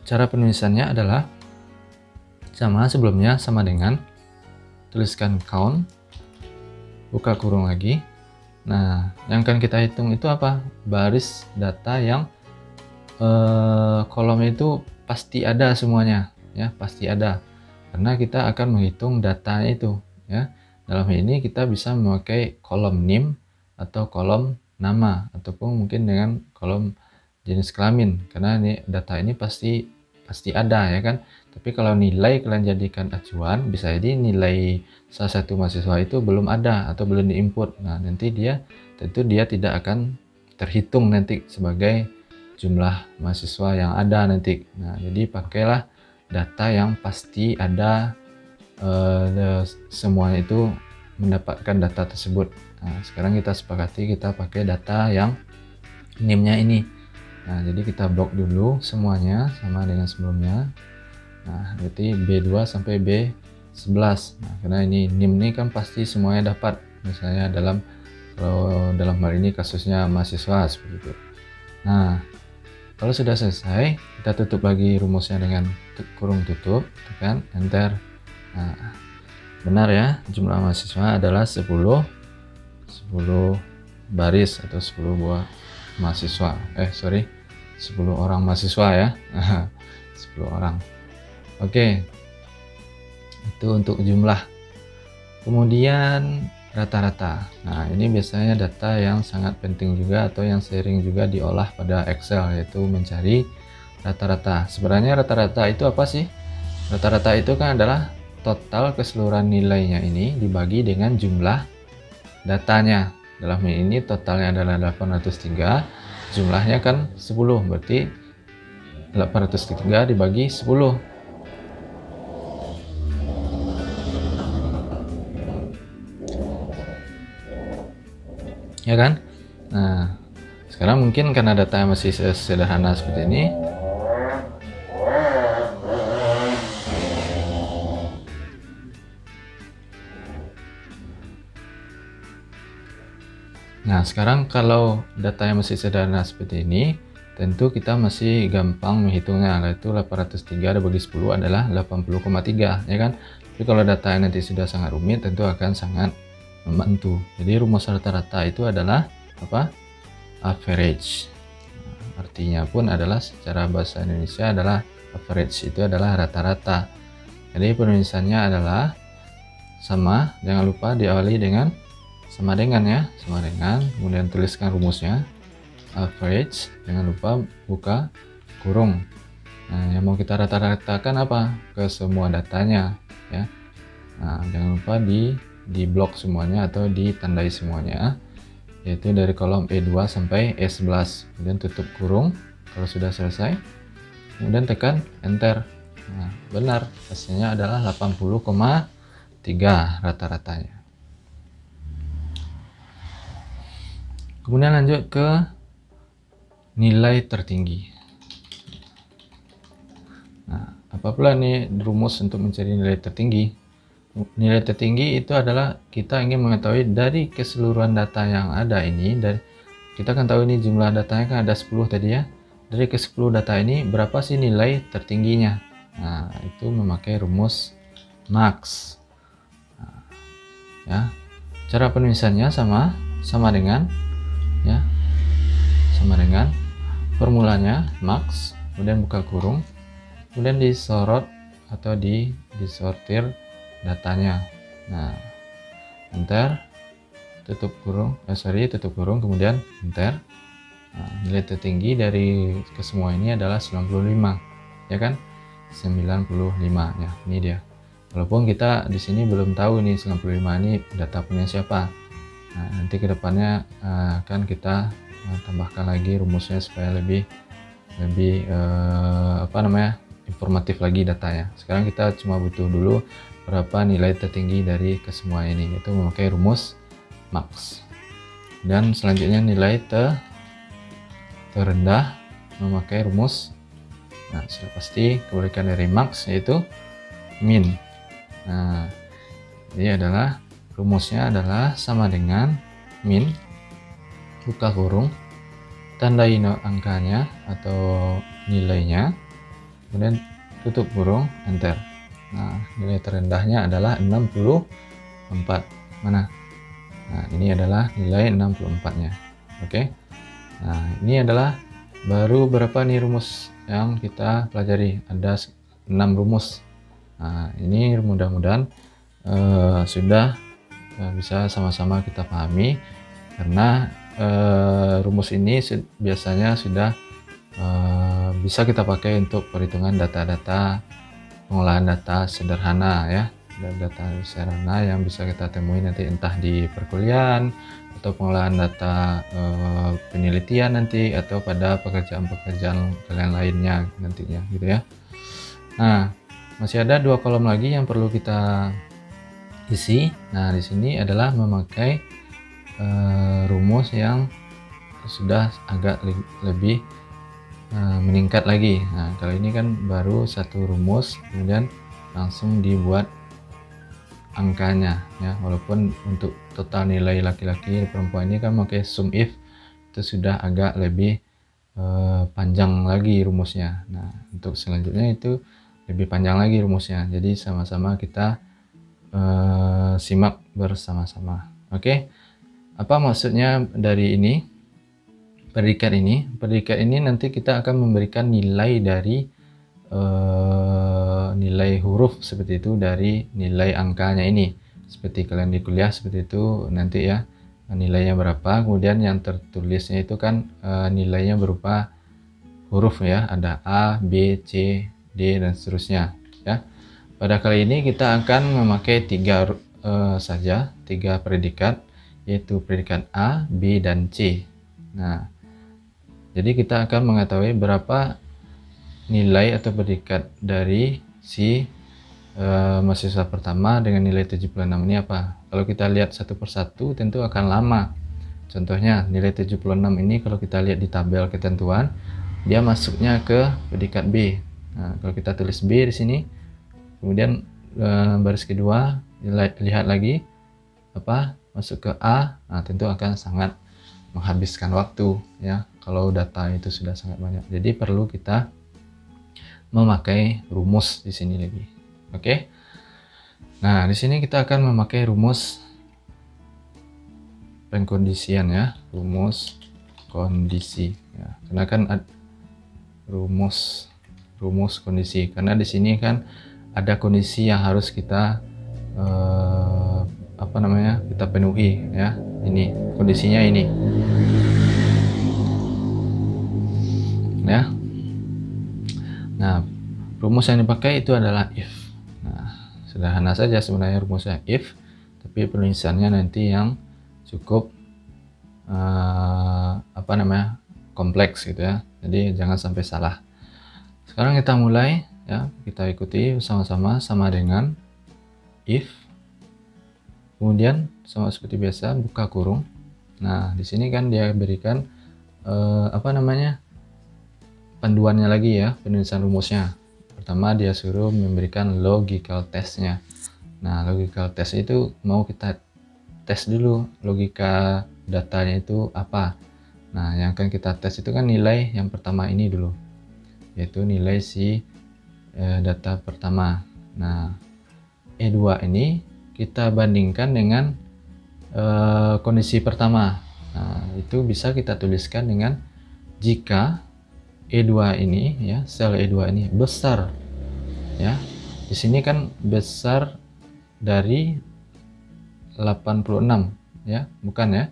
Cara penulisannya adalah sama sebelumnya, sama dengan tuliskan count, buka kurung lagi. Nah, yang akan kita hitung itu apa? Baris data yang kolom itu pasti ada semuanya ya, pasti ada karena kita akan menghitung datanya itu ya. Dalam hal ini kita bisa memakai kolom NIM atau kolom nama ataupun mungkin dengan kolom jenis kelamin, karena ini data ini pasti ada ya kan. Tapi kalau nilai kalian jadikan acuan, bisa jadi nilai salah satu mahasiswa itu belum ada atau belum diinput. Nah, nanti tentu dia tidak akan terhitung nanti sebagai jumlah mahasiswa yang ada nanti. Nah, jadi pakailah data yang pasti ada, semuanya itu mendapatkan data tersebut. Nah, sekarang kita sepakati kita pakai data yang NIM-nya ini. Nah, jadi kita blok dulu semuanya sama dengan sebelumnya. Nah, berarti B2 sampai B11. Nah, karena ini NIM ini kan pasti semuanya dapat. Misalnya dalam Kalau dalam hal ini kasusnya mahasiswa seperti itu. Nah, kalau sudah selesai, kita tutup lagi rumusnya dengan kurung tutup, tekan enter. Nah, benar ya, jumlah mahasiswa adalah 10 baris atau 10 buah mahasiswa. 10 orang mahasiswa ya. 10 orang. Oke. Itu untuk jumlah. Kemudian rata-rata. Nah, ini biasanya data yang sangat penting juga atau yang sering juga diolah pada Excel, yaitu mencari rata-rata. Sebenarnya rata-rata itu apa sih? Rata-rata itu kan adalah total keseluruhan nilainya ini dibagi dengan jumlah datanya. Dalam ini totalnya adalah 803, jumlahnya kan 10, berarti 803 dibagi 10. Ya kan? Nah, sekarang mungkin karena data masih sederhana seperti ini, nah sekarang kalau data yang masih sederhana seperti ini, tentu kita masih gampang menghitungnya, yaitu 803 dibagi 10 adalah 80,3, ya kan? Tapi kalau data yang nanti sudah sangat rumit, tentu akan sangat membantu. Jadi rumus rata-rata itu adalah apa? Average. Nah, artinya pun adalah secara bahasa Indonesia adalah average, itu adalah rata-rata. Jadi penulisannya adalah sama, jangan lupa diawali dengan sama dengan ya, sama dengan, kemudian tuliskan rumusnya average, jangan lupa buka kurung. Nah, yang mau kita rata-ratakan apa? Ke semua datanya ya. Nah, jangan lupa di blok semuanya atau ditandai semuanya, yaitu dari kolom E2 sampai E11, kemudian tutup kurung. Kalau sudah selesai, kemudian tekan enter. Nah, benar, hasilnya adalah 80,3 rata-ratanya. Kemudian lanjut ke nilai tertinggi. Nah, apa pula nih rumus untuk mencari nilai tertinggi? Nilai tertinggi itu adalah kita ingin mengetahui dari keseluruhan data yang ada ini, dari kita kan tahu ini jumlah datanya kan ada 10 tadi ya. Dari ke 10 data ini berapa sih nilai tertingginya? Nah, itu memakai rumus max. Nah, ya. Cara penulisannya sama dengan ya. Sama dengan formulanya max, kemudian buka kurung, kemudian disorot atau disortir datanya. Nah, enter, tutup kurung, tutup kurung, kemudian enter. Nah, nilai tertinggi dari kesemua ini adalah 95, ya kan? 95 ya, ini dia. Walaupun kita di sini belum tahu ini 95 ini data punya siapa. Nah, nanti kedepannya akan kita tambahkan lagi rumusnya supaya lebih informatif lagi datanya. Sekarang kita cuma butuh dulu berapa nilai tertinggi dari kesemua ini, yaitu memakai rumus max. Dan selanjutnya nilai terendah memakai rumus, nah sudah pasti kebalikan dari max yaitu min. Nah, ini adalah rumusnya adalah sama dengan min, buka kurung, tandai angkanya atau nilainya, kemudian tutup kurung, enter. Nah, nilai terendahnya adalah 64. Mana? Nah, ini adalah nilai 64-nya. Oke. Nah, ini adalah baru berapa nih rumus yang kita pelajari? Ada 6 rumus. Nah, ini mudah-mudahan sudah bisa sama-sama kita pahami, karena rumus ini biasanya sudah bisa kita pakai untuk perhitungan data-data, pengolahan data sederhana ya, data sederhana yang bisa kita temui nanti entah di perkuliahan atau pengolahan data penelitian nanti, atau pada pekerjaan-pekerjaan kalian lainnya nantinya gitu ya. Nah, masih ada 2 kolom lagi yang perlu kita isi. Nah, di sini adalah memakai rumus yang sudah agak lebih meningkat lagi. Nah, kali ini kan baru 1 rumus, kemudian langsung dibuat angkanya ya, walaupun untuk total nilai laki-laki perempuan ini kan pakai sum if, itu sudah agak lebih panjang lagi rumusnya. Nah, untuk selanjutnya itu lebih panjang lagi rumusnya. Jadi sama-sama kita simak bersama-sama. Oke, apa maksudnya dari ini? Predikat ini nanti kita akan memberikan nilai dari nilai huruf seperti itu dari nilai angkanya ini. Seperti kalian di kuliah seperti itu nanti ya, nilainya berapa, kemudian yang tertulisnya itu kan nilainya berupa huruf ya, ada A, B, C, D dan seterusnya ya. Pada kali ini kita akan memakai tiga predikat, yaitu predikat A, B, dan C. Nah, jadi kita akan mengetahui berapa nilai atau predikat dari si mahasiswa pertama dengan nilai 76 ini apa. Kalau kita lihat satu persatu tentu akan lama. Contohnya nilai 76 ini kalau kita lihat di tabel ketentuan, dia masuknya ke predikat B. Nah, kalau kita tulis B di sini, kemudian baris kedua lihat lagi apa masuk ke A, nah tentu akan sangat menghabiskan waktu ya kalau data itu sudah sangat banyak. Jadi perlu kita memakai rumus di sini lagi. Oke. Nah, di sini kita akan memakai rumus pengkondisian ya, rumus kondisi ya. Karena kan rumus kondisi, karena di sini kan ada kondisi yang harus kita kita penuhi ya. Ini kondisinya ini ya. Nah, rumus yang dipakai itu adalah if. Nah, sederhana saja sebenarnya rumusnya if, tapi penulisannya nanti yang cukup kompleks gitu ya. Jadi jangan sampai salah. Sekarang kita mulai ya, kita ikuti sama-sama. Sama dengan if, kemudian sama seperti biasa buka kurung. Nah, di sini kan dia berikan panduannya lagi ya, penulisan rumusnya. Pertama dia suruh memberikan logical testnya. Nah, logical test itu mau kita tes dulu logika datanya itu apa. Nah, yang akan kita tes itu kan nilai yang pertama ini dulu, yaitu nilai si data pertama. Nah, E2 ini kita bandingkan dengan kondisi pertama. Nah, itu bisa kita tuliskan dengan jika E2 ini ya, sel E2 ini besar ya. Di sini kan besar dari 86 ya, bukan ya.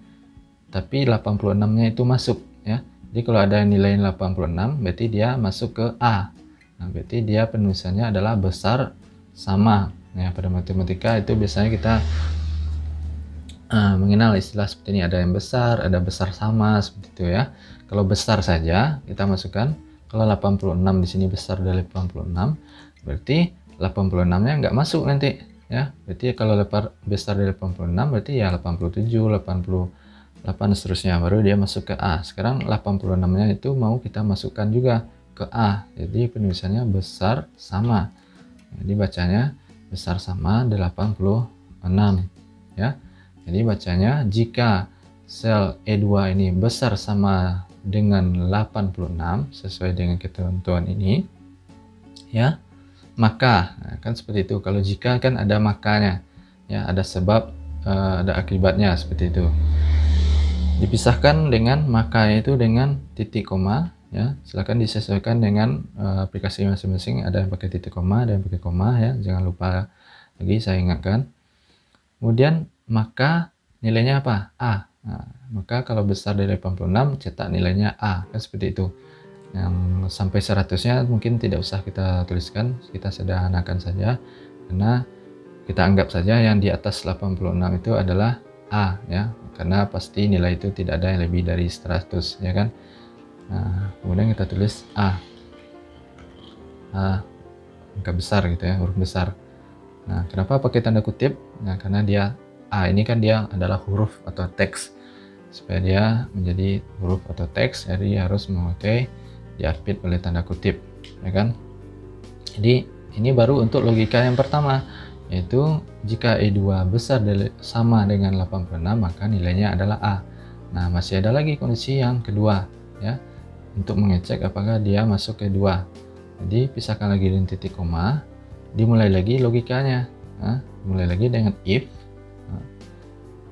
Tapi 86-nya itu masuk ya. Jadi kalau ada nilai 86 berarti dia masuk ke A. Nah, berarti dia penulisannya adalah besar sama. Ya, pada matematika itu biasanya kita mengenal istilah seperti ini, ada yang besar, ada besar sama seperti itu ya. Kalau besar saja kita masukkan, kalau 86 di sini besar dari 86, berarti 86-nya nggak masuk nanti ya. Berarti kalau besar dari 86 berarti ya 87, 88 seterusnya baru dia masuk ke A. Sekarang 86-nya itu mau kita masukkan juga ke A. Jadi penulisannya besar sama. Jadi bacanya besar sama 86 ya. Jadi bacanya jika sel E2 ini besar sama dengan 86 sesuai dengan ketentuan ini ya, maka kan seperti itu. Kalau jika kan ada makanya ya, ada sebab ada akibatnya seperti itu. Dipisahkan dengan makanya itu dengan titik koma ya. Silakan disesuaikan dengan aplikasi masing-masing, ada yang pakai titik koma, ada yang pakai koma ya. Jangan lupa lagi saya ingatkan. Kemudian maka nilainya apa? A. Nah, maka kalau besar dari 86 cetak nilainya A, kan seperti itu. Yang sampai 100-nya mungkin tidak usah kita tuliskan, kita sederhanakan saja, karena kita anggap saja yang di atas 86 itu adalah A ya, karena pasti nilai itu tidak ada yang lebih dari 100 ya kan. Nah, kemudian kita tulis A, angka besar gitu ya, huruf besar. Nah, kenapa pakai tanda kutip? Nah, karena dia A ini kan dia adalah huruf atau teks. Supaya dia menjadi huruf atau teks, jadi harus memakai diapit oleh tanda kutip, ya kan? Jadi ini baru untuk logika yang pertama. yaitu jika E2 besar sama dengan 86 maka nilainya adalah A. Nah, masih ada lagi kondisi yang kedua ya, untuk mengecek apakah dia masuk ke 2. Jadi pisahkan lagi dengan titik koma, dimulai lagi logikanya. Nah, mulai lagi dengan if. Nah,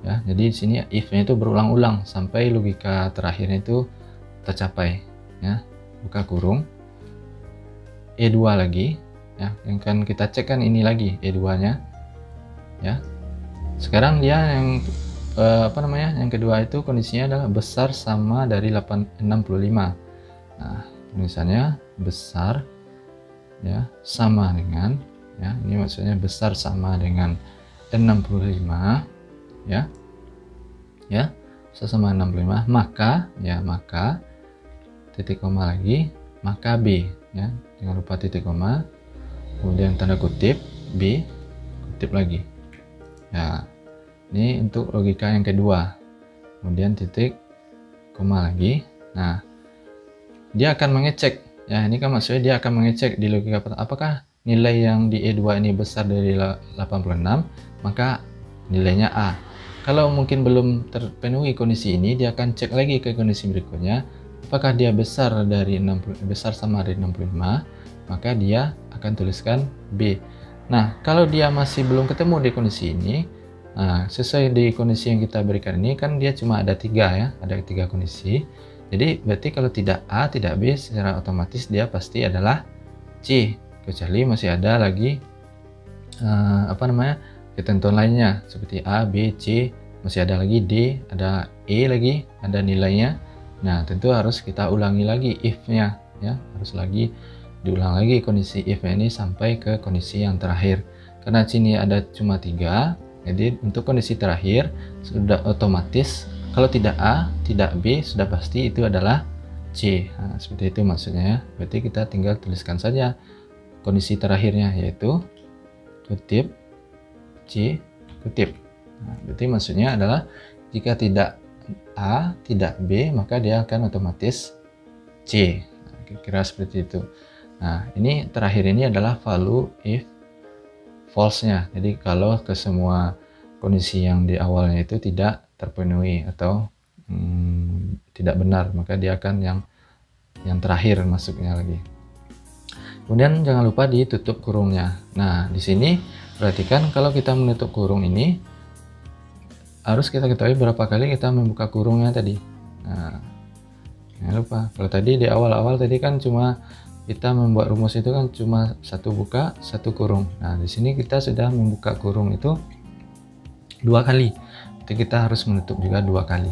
ya, jadi di sini if-nya itu berulang-ulang sampai logika terakhirnya itu tercapai ya. Buka kurung, E2 lagi ya, yang kan kita cek kan ini lagi E2-nya ya. Sekarang dia yang yang kedua itu kondisinya adalah besar sama dari 65. Nah, tulisannya besar ya sama dengan ya, ini maksudnya besar sama dengan 65 ya. Ya, besar sama 65, maka titik koma lagi, maka B ya. Jangan lupa titik koma, kemudian tanda kutip B, kutip lagi. Ya, ini untuk logika yang kedua. Kemudian titik koma lagi. Nah, dia akan mengecek ya, ini kan maksudnya dia akan mengecek di logika pertama apakah nilai yang di E2 ini besar dari 86, maka nilainya A. Kalau mungkin belum terpenuhi kondisi ini, dia akan cek lagi ke kondisi berikutnya, apakah dia besar sama dari 65, maka dia akan tuliskan B. Nah, kalau dia masih belum ketemu di kondisi ini, nah, sesuai di kondisi yang kita berikan ini kan dia cuma ada 3 ya, ada 3 kondisi. Jadi berarti kalau tidak A, tidak B, secara otomatis dia pasti adalah C, kecuali masih ada lagi ketentuan lainnya seperti A, B, C, masih ada lagi D, ada E lagi, ada nilainya. Nah, tentu harus kita ulangi lagi if-nya ya, harus lagi diulang lagi kondisi if-nya ini sampai ke kondisi yang terakhir. Karena sini ada cuma 3, jadi untuk kondisi terakhir sudah otomatis kalau tidak A, tidak B, sudah pasti itu adalah C. Nah, seperti itu maksudnya ya. Berarti kita tinggal tuliskan saja kondisi terakhirnya, yaitu kutip C, kutip. Nah, berarti maksudnya adalah jika tidak A, tidak B, maka dia akan otomatis C. Nah, kira-kira seperti itu. Nah, ini terakhir ini adalah value if false-nya. Jadi kalau ke semua kondisi yang di awalnya itu tidak terpenuhi atau tidak benar, maka dia akan yang terakhir masuknya lagi. Kemudian jangan lupa ditutup kurungnya. Nah, di sini perhatikan kalau kita menutup kurung ini harus kita ketahui berapa kali kita membuka kurungnya tadi. Nah, jangan lupa. Kalau tadi di awal-awal tadi kan cuma kita membuat rumus itu kan cuma satu buka, satu kurung. Nah, di sini kita sudah membuka kurung itu 2 kali. Jadi kita harus menutup juga 2 kali.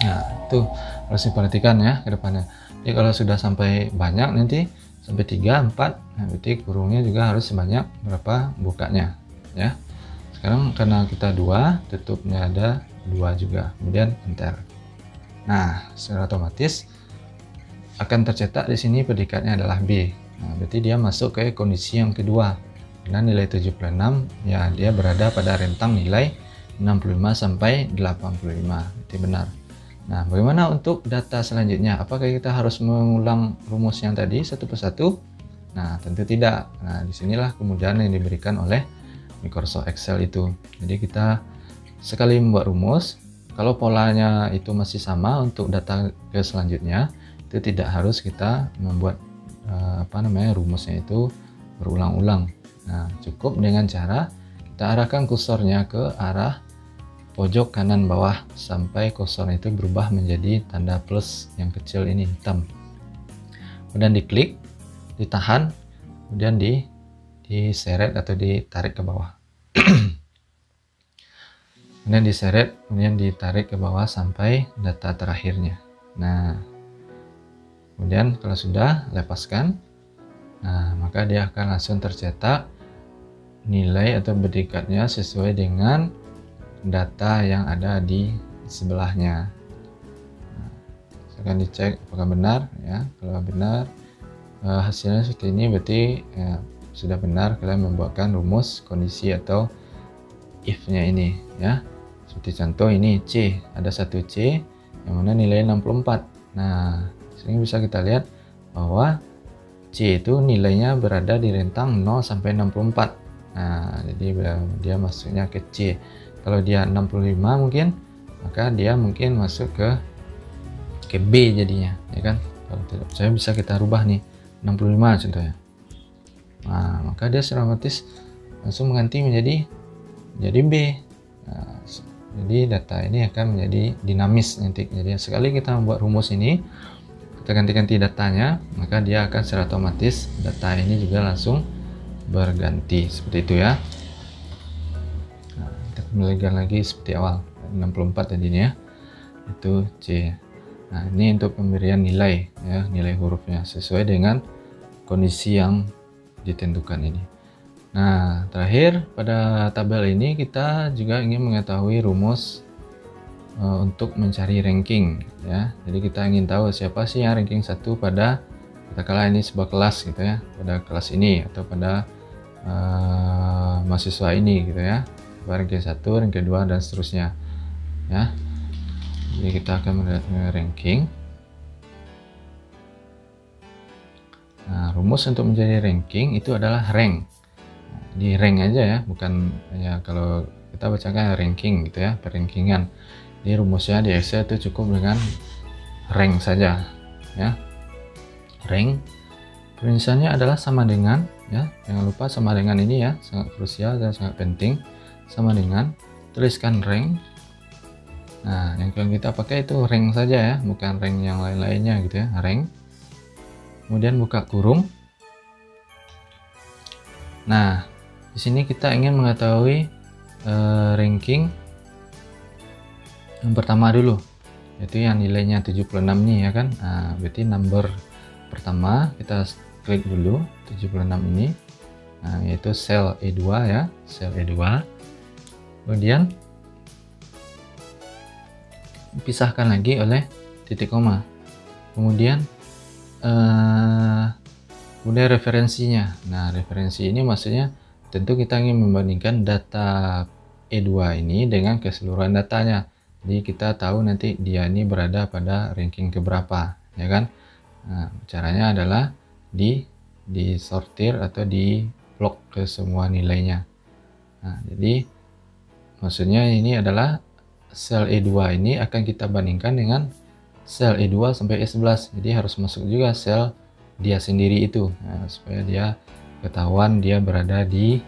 Nah, itu harus diperhatikan ya ke depannya. Jadi kalau sudah sampai banyak nanti sampai 3, 4, nah berarti kurungnya juga harus sebanyak berapa bukanya ya. Sekarang karena kita 2, tutupnya ada 2 juga, kemudian enter. Nah, secara otomatis akan tercetak di sini predikatnya adalah B. Nah, berarti dia masuk ke kondisi yang kedua. Karena nilai 76 ya dia berada pada rentang nilai 65 sampai 85. Itu benar. Nah, bagaimana untuk data selanjutnya? Apakah kita harus mengulang rumus yang tadi satu persatu? Nah, tentu tidak. Nah, disinilah kemudahan yang diberikan oleh Microsoft Excel itu. Jadi kita sekali membuat rumus, kalau polanya itu masih sama untuk data ke selanjutnya, itu tidak harus kita membuat rumusnya itu berulang-ulang. Nah, cukup dengan cara kita arahkan kursornya ke arah pojok kanan bawah sampai kursornya itu berubah menjadi tanda plus yang kecil ini hitam. Kemudian diklik, ditahan, kemudian diseret atau ditarik ke bawah. Kemudian diseret, kemudian ditarik ke bawah sampai data terakhirnya. Nah, kemudian kalau sudah, lepaskan. Nah, maka dia akan langsung tercetak nilai atau predikatnya sesuai dengan data yang ada di sebelahnya. Nah, akan dicek apakah benar ya. Kalau benar, hasilnya seperti ini, berarti ya, sudah benar kalian membuatkan rumus kondisi atau if-nya ini ya. Seperti contoh ini C, ada satu C yang mana nilai 64. Nah, sini bisa kita lihat bahwa C itu nilainya berada di rentang 0 sampai 64. Nah, jadi dia masuknya ke C. Kalau dia 65 mungkin, maka dia mungkin masuk ke B jadinya, ya kan? Kalau tidak percaya bisa kita rubah nih, 65 contohnya. Nah, maka dia secara otomatis langsung mengganti menjadi B. Nah, jadi data ini akan menjadi dinamis nanti. Jadi sekali kita membuat rumus ini, kita ganti-ganti datanya, maka dia akan secara otomatis data ini juga langsung berganti seperti itu ya. Nah, kita kembalikan lagi seperti awal 64 tadinya, itu C. Nah, ini untuk pemberian nilai ya, nilai hurufnya sesuai dengan kondisi yang ditentukan ini. Nah, terakhir pada tabel ini kita juga ingin mengetahui rumus untuk mencari ranking ya. Jadi kita ingin tahu siapa sih yang ranking 1 pada katakanlah ini sebuah kelas gitu ya, pada kelas ini atau pada mahasiswa ini gitu ya. Ranking 1, ranking 2 dan seterusnya ya. Jadi kita akan melihat ranking. Nah, rumus untuk menjadi ranking itu adalah rank. Nah, di rank aja ya, bukan ya kalau kita bacakan ranking gitu ya, perankingan. Jadi rumusnya di Excel itu cukup dengan rank saja ya. Rank tulisannya adalah sama dengan ya, jangan lupa sama dengan ini ya, sangat krusial dan sangat penting. Sama dengan, tuliskan rank. Nah, yang kita pakai itu rank saja ya, bukan rank yang lain-lainnya gitu ya, rank. Kemudian buka kurung. Nah, di sini kita ingin mengetahui ranking yang pertama dulu, yaitu yang nilainya 76 nih ya kan. Nah, berarti number pertama kita klik dulu 76 ini. Nah, yaitu sel E2 ya, sel E2. Kemudian pisahkan lagi oleh titik koma. Kemudian referensinya. Nah, referensi ini maksudnya tentu kita ingin membandingkan data E2 ini dengan keseluruhan datanya. Jadi kita tahu nanti dia ini berada pada ranking keberapa, ya kan? Nah, caranya adalah disortir atau di blok ke semua nilainya. Nah, jadi maksudnya ini adalah sel E2 ini akan kita bandingkan dengan sel E2 sampai E11. Jadi harus masuk juga sel dia sendiri itu, nah, supaya dia ketahuan dia berada di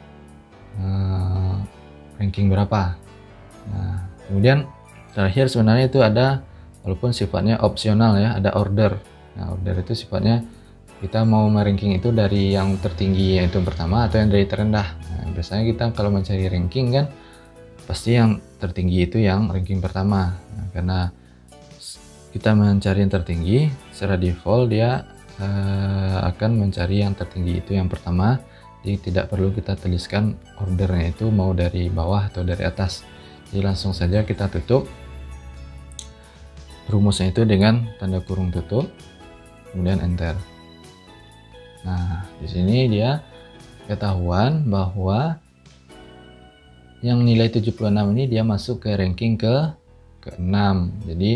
ranking berapa. Nah, kemudian terakhir sebenarnya itu ada, walaupun sifatnya opsional ya, ada order. Nah, order itu sifatnya kita mau meranking itu dari yang tertinggi yaitu pertama atau yang dari terendah. Nah, biasanya kita kalau mencari ranking kan pasti yang tertinggi itu yang ranking pertama. Nah, karena kita mencari yang tertinggi, secara default dia akan mencari yang tertinggi itu yang pertama. Jadi tidak perlu kita tuliskan ordernya itu mau dari bawah atau dari atas. Jadi langsung saja kita tutup rumusnya itu dengan tanda kurung tutup, kemudian enter. Nah, di sini dia ketahuan bahwa yang nilai 76 ini dia masuk ke ranking ke-6. Jadi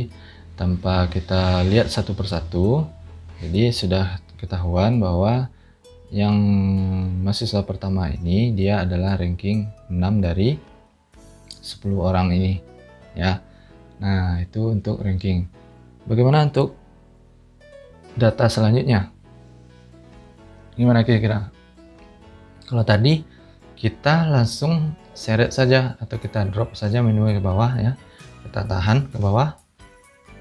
tanpa kita lihat satu persatu, jadi sudah ketahuan bahwa yang mahasiswa pertama ini dia adalah ranking 6 dari 10 orang ini ya. Nah, itu untuk ranking. Bagaimana untuk data selanjutnya? Gimana kira-kira? Kalau tadi kita langsung seret saja atau kita drop saja menunya ke bawah ya. Kita tahan ke bawah.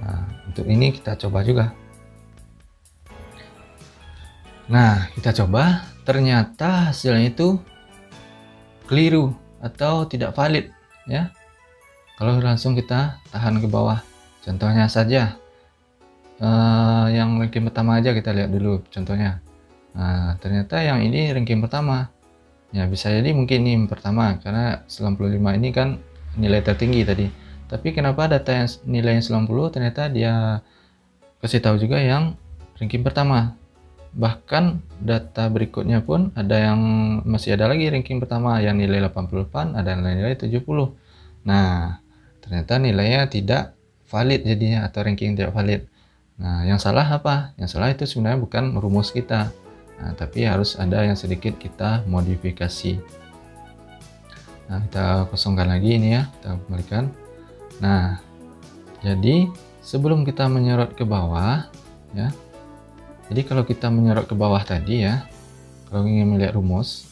Nah, untuk ini kita coba juga. Nah, kita coba, ternyata hasilnya itu keliru atau tidak valid ya. Kalau langsung kita tahan ke bawah, contohnya saja yang ranking pertama aja kita lihat dulu contohnya. Nah, ternyata yang ini ranking pertama ya, bisa jadi mungkin ini pertama karena 95 ini kan nilai tertinggi tadi. Tapi kenapa data yang nilainya 90 ternyata dia kasih tahu juga yang ranking pertama. Bahkan data berikutnya pun ada yang masih ada lagi ranking pertama yang nilai 88, ada yang nilai 70. Nah, ternyata nilainya tidak valid jadinya atau ranking tidak valid. Nah, yang salah apa? Yang salah itu sebenarnya bukan rumus kita. Nah, tapi harus ada yang sedikit kita modifikasi. Nah, kita kosongkan lagi ini ya, kita kembalikan. Nah, jadi sebelum kita menyorot ke bawah ya. Jadi kalau kita menyorot ke bawah tadi ya, kalau ingin melihat rumus,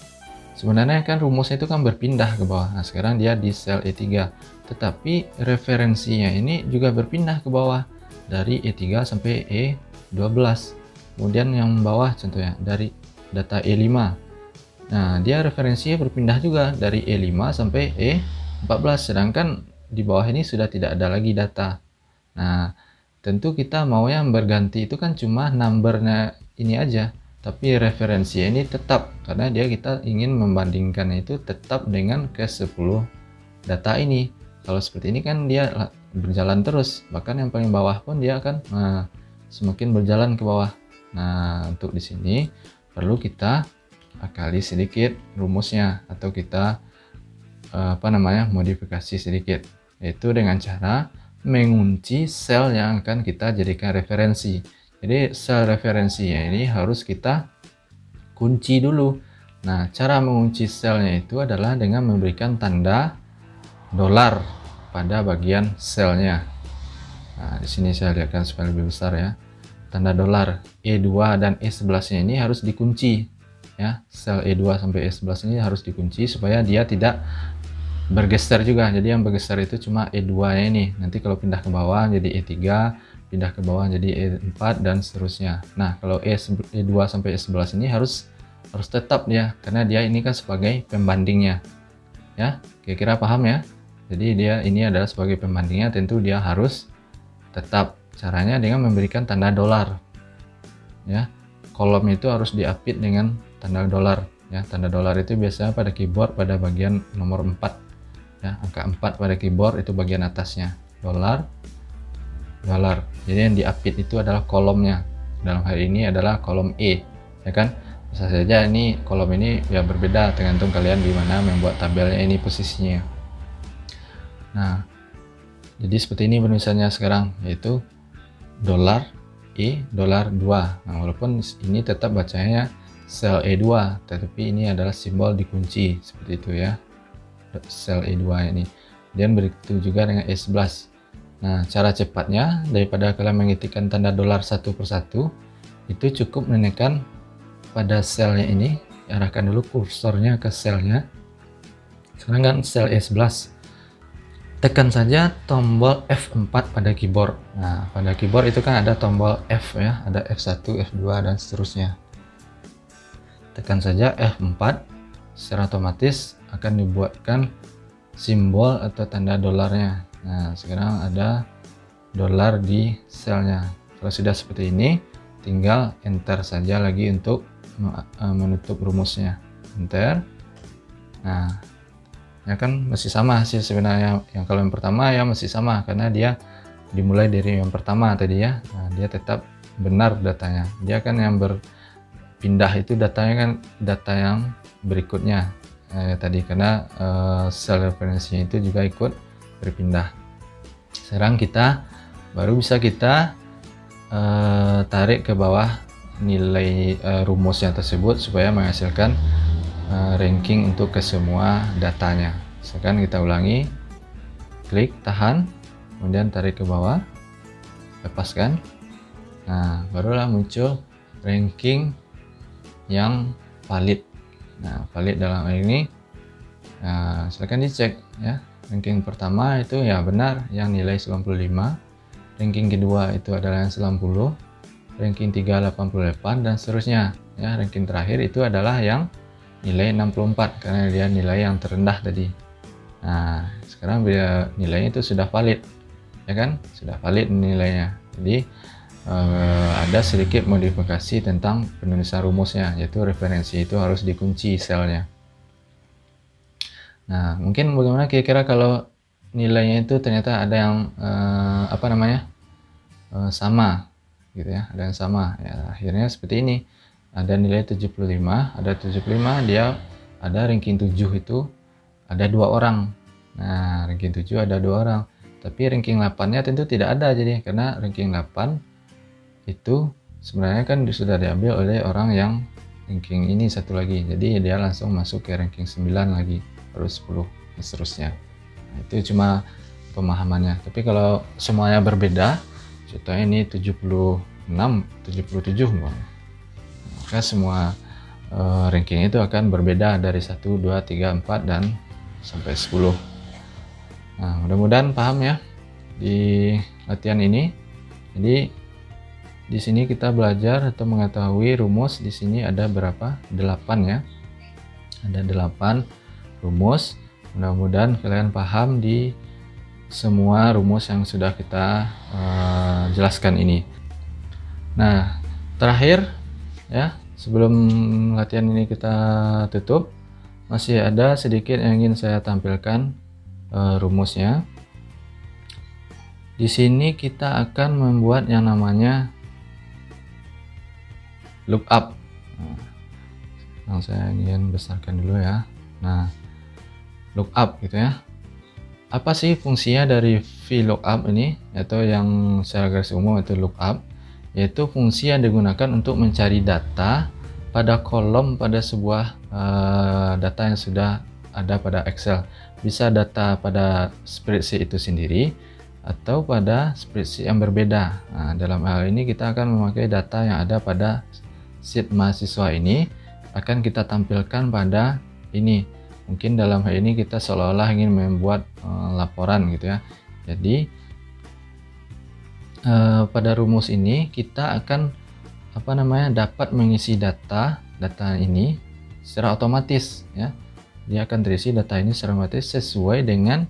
sebenarnya kan rumusnya itu kan berpindah ke bawah. Nah, sekarang dia di sel E3, tetapi referensinya ini juga berpindah ke bawah dari E3 sampai E12. Kemudian yang bawah contohnya dari data E5. Nah, dia referensinya berpindah juga dari E5 sampai E14, sedangkan di bawah ini sudah tidak ada lagi data. Nah, tentu kita mau yang berganti itu kan cuma numbernya ini aja, tapi referensinya ini tetap, karena kita ingin membandingkan itu tetap dengan ke 10 data ini. Kalau seperti ini kan dia berjalan terus, bahkan yang paling bawah pun dia akan semakin berjalan ke bawah. Nah, untuk di sini perlu kita akali sedikit rumusnya, atau kita modifikasi sedikit, yaitu dengan cara mengunci sel yang akan kita jadikan referensi. Jadi sel referensinya ini harus kita kunci dulu. Nah, cara mengunci selnya itu adalah dengan memberikan tanda dolar pada bagian selnya. Nah, di sini saya lihatkan supaya lebih besar ya. Tanda dolar E2 dan E11 ini harus dikunci ya. Sel E2 sampai E11 ini harus dikunci supaya dia tidak bergeser juga. Jadi yang bergeser itu cuma E2 nya ini. Nanti kalau pindah ke bawah jadi E3, pindah ke bawah jadi E4 dan seterusnya. Nah, kalau E2 sampai E11 ini harus tetap dia, karena dia ini kan sebagai pembandingnya. Ya, kira-kira paham ya? Jadi dia ini adalah sebagai pembandingnya, tentu dia harus tetap. Caranya dengan memberikan tanda dolar. Ya, kolom itu harus diapit dengan tanda dolar. Ya, tanda dolar itu biasanya pada keyboard pada bagian nomor 4. Ya, angka 4 pada keyboard itu bagian atasnya. Dolar. Jadi yang diapit itu adalah kolomnya. Dalam hal ini adalah kolom E, ya kan? Bisa saja ini kolom ini ya berbeda tergantung kalian gimana membuat tabelnya ini posisinya. Nah, jadi seperti ini penulisannya sekarang, yaitu dolar E dolar 2. Nah, walaupun ini tetap bacanya sel E2, tetapi ini adalah simbol dikunci seperti itu ya, sel E2 ini. Dan begitu juga dengan E11. Nah, cara cepatnya daripada kalian mengetikkan tanda dolar satu persatu, itu cukup menekan pada selnya ini, arahkan dulu kursornya ke selnya. Sekarang kan sel E11, tekan saja tombol F4 pada keyboard. Nah, pada keyboard itu kan ada tombol F ya, ada F1, F2 dan seterusnya. Tekan saja F4, secara otomatis akan dibuatkan simbol atau tanda dolarnya. Nah, sekarang ada dolar di selnya. Kalau sudah seperti ini, tinggal enter saja lagi untuk menutup rumusnya. Enter. Nah, ya kan masih sama hasil sebenarnya. Yang kalau yang pertama ya masih sama, karena dia dimulai dari yang pertama tadi ya. Nah, dia tetap benar datanya. Dia kan yang berpindah itu datanya kan data yang berikutnya tadi, karena sel referensinya itu juga ikut berpindah. Sekarang kita baru bisa kita tarik ke bawah nilai rumusnya tersebut supaya menghasilkan ranking untuk ke semua datanya. Sekarang kita ulangi, klik, tahan, kemudian tarik ke bawah, lepaskan. Nah, barulah muncul ranking yang valid. Nah, valid dalam hal ini, nah, silakan dicek ya. Ranking pertama itu ya benar, yang nilai 95. Ranking kedua itu adalah yang 90. Ranking 3 88 dan seterusnya. Ya, ranking terakhir itu adalah yang nilai 64 karena dia nilai yang terendah tadi. Nah, sekarang nilainya itu sudah valid, ya kan? Sudah valid nilainya. Jadi ada sedikit modifikasi tentang penulisan rumusnya, yaitu referensi itu harus dikunci selnya. Nah, mungkin bagaimana kira-kira kalau nilainya itu ternyata ada yang sama gitu ya, ada yang sama ya. Akhirnya seperti ini, ada nilai 75, ada 75, dia ada ranking 7 itu ada 2 orang. Nah, ranking 7 ada 2 orang, tapi ranking 8 nya tentu tidak ada, jadi karena ranking 8 itu sebenarnya kan sudah diambil oleh orang yang ranking ini satu lagi, jadi dia langsung masuk ke ranking 9 lagi, baru 10 dan seterusnya. Nah, itu cuma pemahamannya. Tapi kalau semuanya berbeda, contohnya ini 76, 77, maka semua ranking itu akan berbeda dari 1, 2, 3, 4 dan sampai 10. Nah, mudah-mudahan paham ya di latihan ini. Jadi di sini kita belajar atau mengetahui rumus. Di sini ada berapa? 8 ya. Ada 8 rumus. Mudah-mudahan kalian paham di semua rumus yang sudah kita jelaskan ini. Nah, terakhir ya, sebelum latihan ini kita tutup, masih ada sedikit yang ingin saya tampilkan rumusnya. Di sini kita akan membuat yang namanya lookup. Nah, saya ingin besarkan dulu ya. Nah, lookup gitu ya. Apa sih fungsinya dari VLOOKUP ini, atau yang secara garis umum itu lookup, yaitu fungsi yang digunakan untuk mencari data pada kolom pada sebuah data yang sudah ada pada Excel. Bisa data pada spreadsheet itu sendiri atau pada spreadsheet yang berbeda. Nah, dalam hal ini kita akan memakai data yang ada pada sheet mahasiswa ini, akan kita tampilkan pada ini. Mungkin dalam hal ini kita seolah-olah ingin membuat laporan gitu ya. Jadi pada rumus ini kita akan dapat mengisi data ini secara otomatis ya. Dia akan terisi data ini secara otomatis sesuai dengan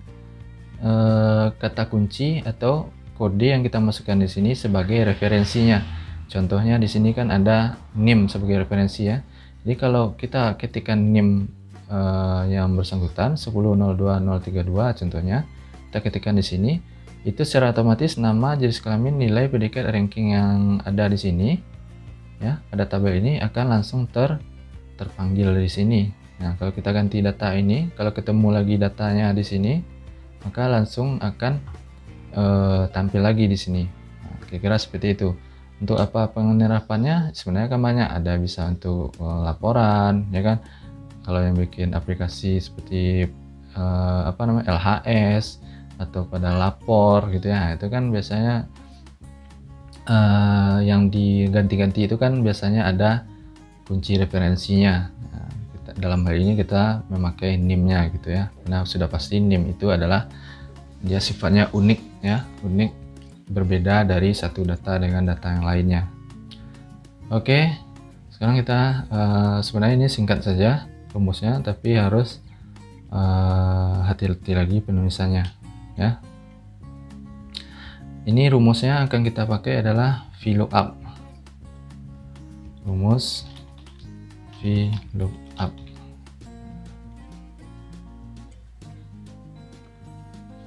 kata kunci atau kode yang kita masukkan di sini sebagai referensinya. Contohnya di sini kan ada NIM sebagai referensi ya. Jadi kalau kita ketikkan NIM yang bersangkutan 10.02.032 contohnya, kita ketikkan di sini, itu secara otomatis nama, jenis kelamin, nilai, predikat, ranking yang ada di sini ya, pada tabel ini akan langsung terpanggil di sini. Nah, kalau kita ganti data ini, kalau ketemu lagi datanya di sini, maka langsung akan tampil lagi di sini. Nah, kira-kira seperti itu. Untuk apa penerapannya? Sebenarnya kan banyak, ada bisa untuk laporan ya kan. Kalau yang bikin aplikasi seperti LHS atau pada lapor gitu ya, itu kan biasanya yang diganti-ganti itu kan biasanya ada kunci referensinya. Nah, dalam hal ini kita memakai NIM-nya gitu ya. Nah, sudah pasti NIM itu adalah dia sifatnya unik ya, unik, berbeda dari satu data dengan data yang lainnya. Oke, sekarang kita sebenarnya ini singkat saja rumusnya, tapi harus hati-hati lagi penulisannya ya. Ini rumusnya akan kita pakai adalah VLOOKUP. Rumus VLOOKUP.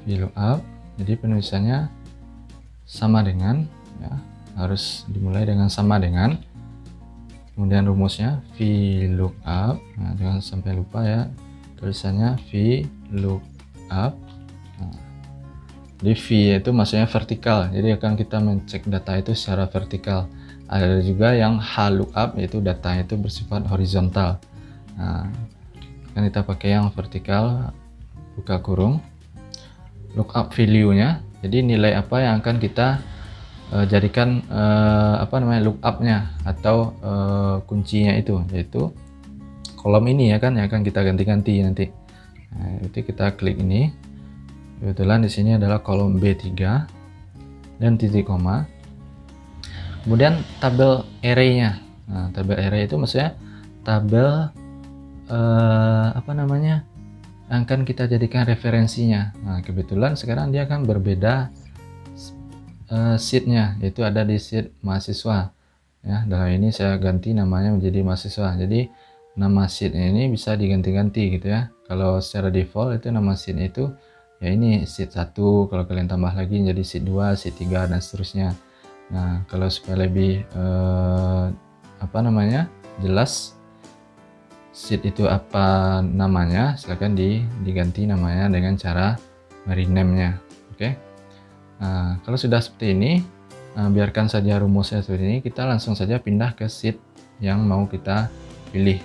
VLOOKUP. Jadi penulisannya sama dengan ya, harus dimulai dengan sama dengan. Kemudian rumusnya VLOOKUP. Nah, jangan sampai lupa ya, tulisannya VLOOKUP. Nah, di V itu maksudnya vertikal, jadi akan kita mencek data itu secara vertikal. Ada juga yang HLOOKUP, yaitu data itu bersifat horizontal. Nah, akan kita pakai yang vertikal, buka kurung, lookup value-nya, jadi nilai apa yang akan kita jadikan lookupnya atau kuncinya itu, yaitu kolom ini ya kan, yang akan kita ganti-ganti nanti. Nah, itu kita klik ini. Kebetulan di sini adalah kolom B3 dan titik koma. Kemudian tabel array-nya. Nah, tabel array itu maksudnya tabel yang akan kita jadikan referensinya. Nah, kebetulan sekarang dia akan berbeda sheet-nya, yaitu ada di sheet mahasiswa. Ya, dalam ini saya ganti namanya menjadi mahasiswa. Jadi nama sheet ini bisa diganti-ganti gitu ya. Kalau secara default itu nama sheet itu ya ini sheet 1, kalau kalian tambah lagi jadi sheet 2, sheet 3 dan seterusnya. Nah, kalau supaya lebih jelas sheet itu apa namanya, silahkan diganti namanya dengan cara rename-nya. Oke. Nah, kalau sudah seperti ini, biarkan saja rumusnya seperti ini, kita langsung saja pindah ke sheet yang mau kita pilih.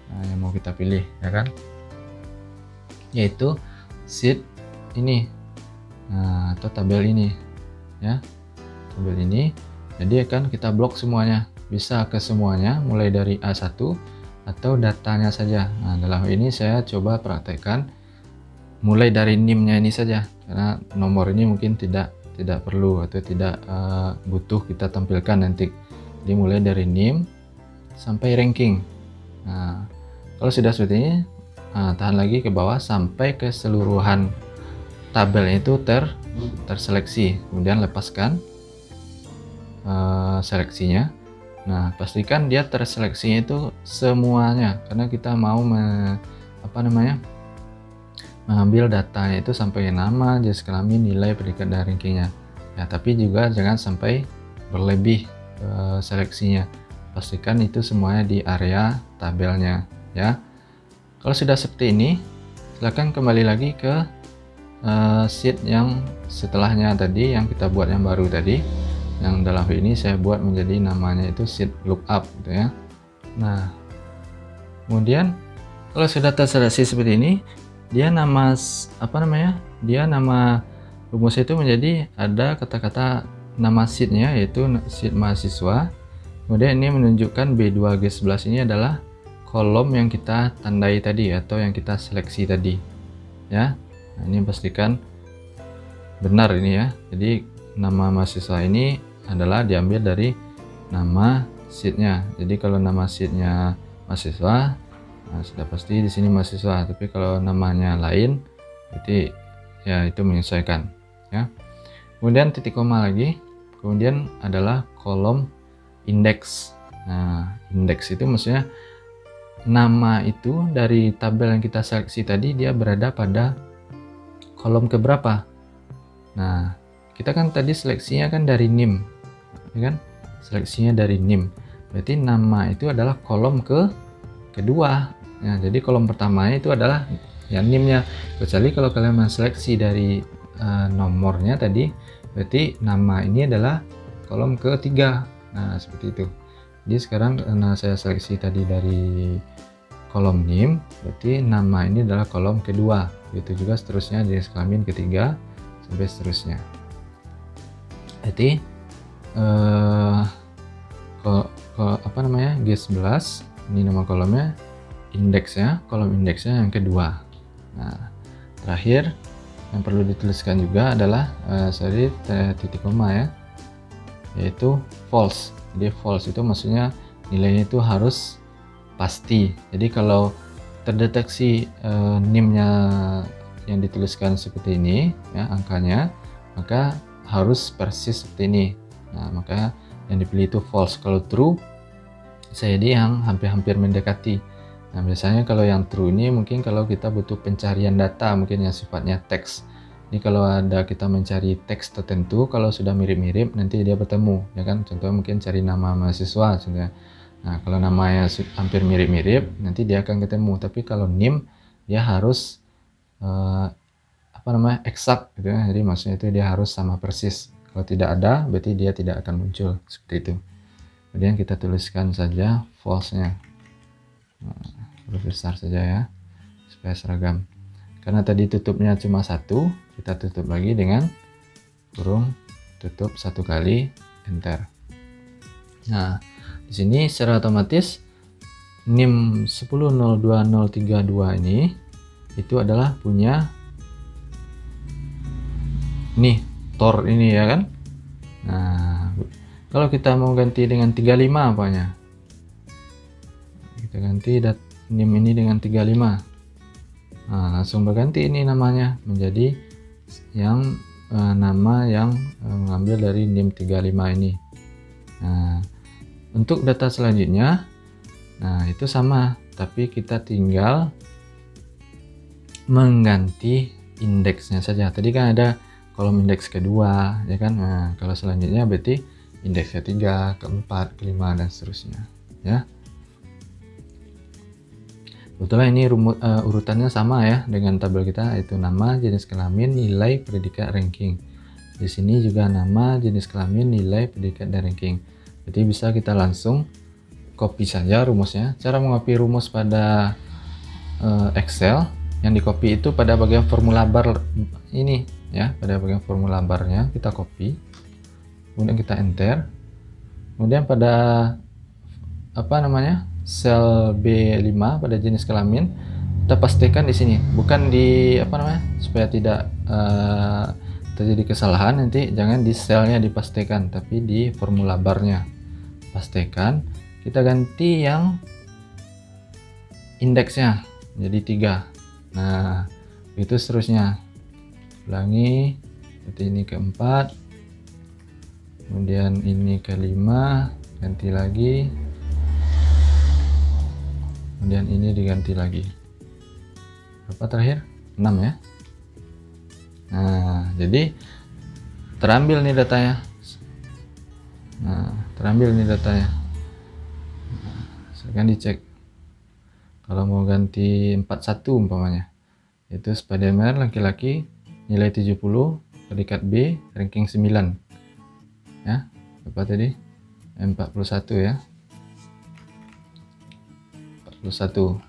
Nah, yang mau kita pilih ya kan, yaitu sheet ini, nah, atau tabel ini ya, tabel ini. Jadi akan kita blok semuanya, bisa ke semuanya mulai dari A1 atau datanya saja. Nah, dalam ini saya coba praktekkan mulai dari NIM-nya ini saja, karena nomor ini mungkin tidak perlu atau tidak butuh kita tampilkan nanti. Jadi mulai dari NIM sampai ranking. Nah, kalau sudah seperti ini, tahan lagi ke bawah sampai keseluruhan tabel itu terseleksi. Kemudian lepaskan seleksinya. Nah, pastikan dia terseleksinya itu semuanya, karena kita mau mengambil datanya itu sampai nama, jenis kelamin, nilai, predikat, dan rankingnya. Ya, tapi juga jangan sampai berlebih seleksinya. Pastikan itu semuanya di area tabelnya ya. Kalau sudah seperti ini, silakan kembali lagi ke sheet yang setelahnya tadi, yang kita buat yang baru tadi, yang dalam ini saya buat menjadi namanya itu sheet lookup gitu ya. Nah, kemudian kalau sudah terseleksi seperti ini, dia nama dia nama rumusnya itu menjadi ada kata-kata nama sheetnya, yaitu sheet mahasiswa. Kemudian ini menunjukkan B2G11 ini adalah kolom yang kita tandai tadi atau yang kita seleksi tadi ya. Nah, ini pastikan benar ini ya. Jadi nama mahasiswa ini adalah diambil dari nama sheetnya. Jadi kalau nama sheetnya mahasiswa, nah, sudah pasti di sini mahasiswa. Tapi kalau namanya lain, berarti ya itu menyesuaikan ya. Kemudian titik koma lagi. Kemudian adalah kolom indeks. Nah, indeks itu maksudnya nama itu dari tabel yang kita seleksi tadi, dia berada pada kolom keberapa. Nah, kita kan tadi seleksinya kan dari NIM ya kan, seleksinya dari NIM, berarti nama itu adalah kolom kedua ya. Jadi kolom pertamanya itu adalah yang NIM-nya, kecuali kalau kalian menseleksi dari nomornya tadi, berarti nama ini adalah kolom ketiga. Nah, seperti itu. Jadi sekarang karena saya seleksi tadi dari kolom NIM, berarti nama ini adalah kolom kedua. Begitu juga seterusnya, jenis kelamin ketiga sampai seterusnya. Jadi G11 ini nama kolomnya, indeksnya, kolom indeksnya yang kedua. Nah, terakhir yang perlu dituliskan juga adalah titik koma ya, yaitu false. Jadi false itu maksudnya nilainya itu harus pasti. Jadi kalau terdeteksi NIM-nya yang dituliskan seperti ini ya, angkanya, maka harus persis seperti ini. Nah, maka yang dipilih itu false. Kalau true, jadi yang hampir-hampir mendekati. Nah, biasanya kalau yang true ini mungkin kalau kita butuh pencarian data, mungkin yang sifatnya teks. Ini kalau ada kita mencari teks tertentu, kalau sudah mirip-mirip nanti dia bertemu ya kan. Contohnya mungkin cari nama mahasiswa contohnya. Nah, kalau namanya hampir mirip-mirip nanti dia akan ketemu. Tapi kalau NIM dia harus eksak gitu ya. Jadi maksudnya itu dia harus sama persis. Kalau tidak ada berarti dia tidak akan muncul, seperti itu. Kemudian kita tuliskan saja false-nya. Huruf besar saja ya, supaya seragam. Karena tadi tutupnya cuma satu, kita tutup lagi dengan kurung tutup satu kali, enter. Nah, di sini secara otomatis NIM 10020032 ini itu adalah punya nih Tor ini ya kan. Nah, kalau kita mau ganti dengan 35 apanya? Kita ganti NIM ini dengan 35. Nah, langsung berganti ini namanya menjadi yang nama yang mengambil dari NIM 35 ini. Nah, untuk data selanjutnya, nah itu sama, tapi kita tinggal mengganti indeksnya saja. Tadi kan ada kolom indeks kedua, ya kan. Nah, kalau selanjutnya berarti indeks ketiga, keempat, kelima, dan seterusnya, ya. Kebetulan ini urutannya sama ya dengan tabel kita, yaitu nama, jenis kelamin, nilai, predikat, ranking. Di sini juga nama, jenis kelamin, nilai, predikat, dan ranking. Jadi bisa kita langsung copy saja rumusnya. Cara mengcopy rumus pada Excel yang di copy itu pada bagian formula bar ini ya, pada bagian formula barnya kita copy, kemudian kita enter, kemudian pada sel B5 pada jenis kelamin kita pastikan di sini, bukan di supaya tidak terjadi kesalahan, nanti jangan di selnya dipastikan tapi di formula barnya pastikan. Kita ganti yang indeksnya jadi 3. Nah itu seterusnya, ulangi, seperti ini ke 4, kemudian ini ke 5, ganti lagi, kemudian ini diganti lagi. Berapa terakhir? 6 ya. Nah jadi terambil nih datanya. Nah terambil nih datanya. Nah, silakan dicek. Kalau mau ganti 41 umpamanya, itu Spiderman laki-laki nilai 70, predikat B ranking 9 ya, apa tadi 41 ya, 41.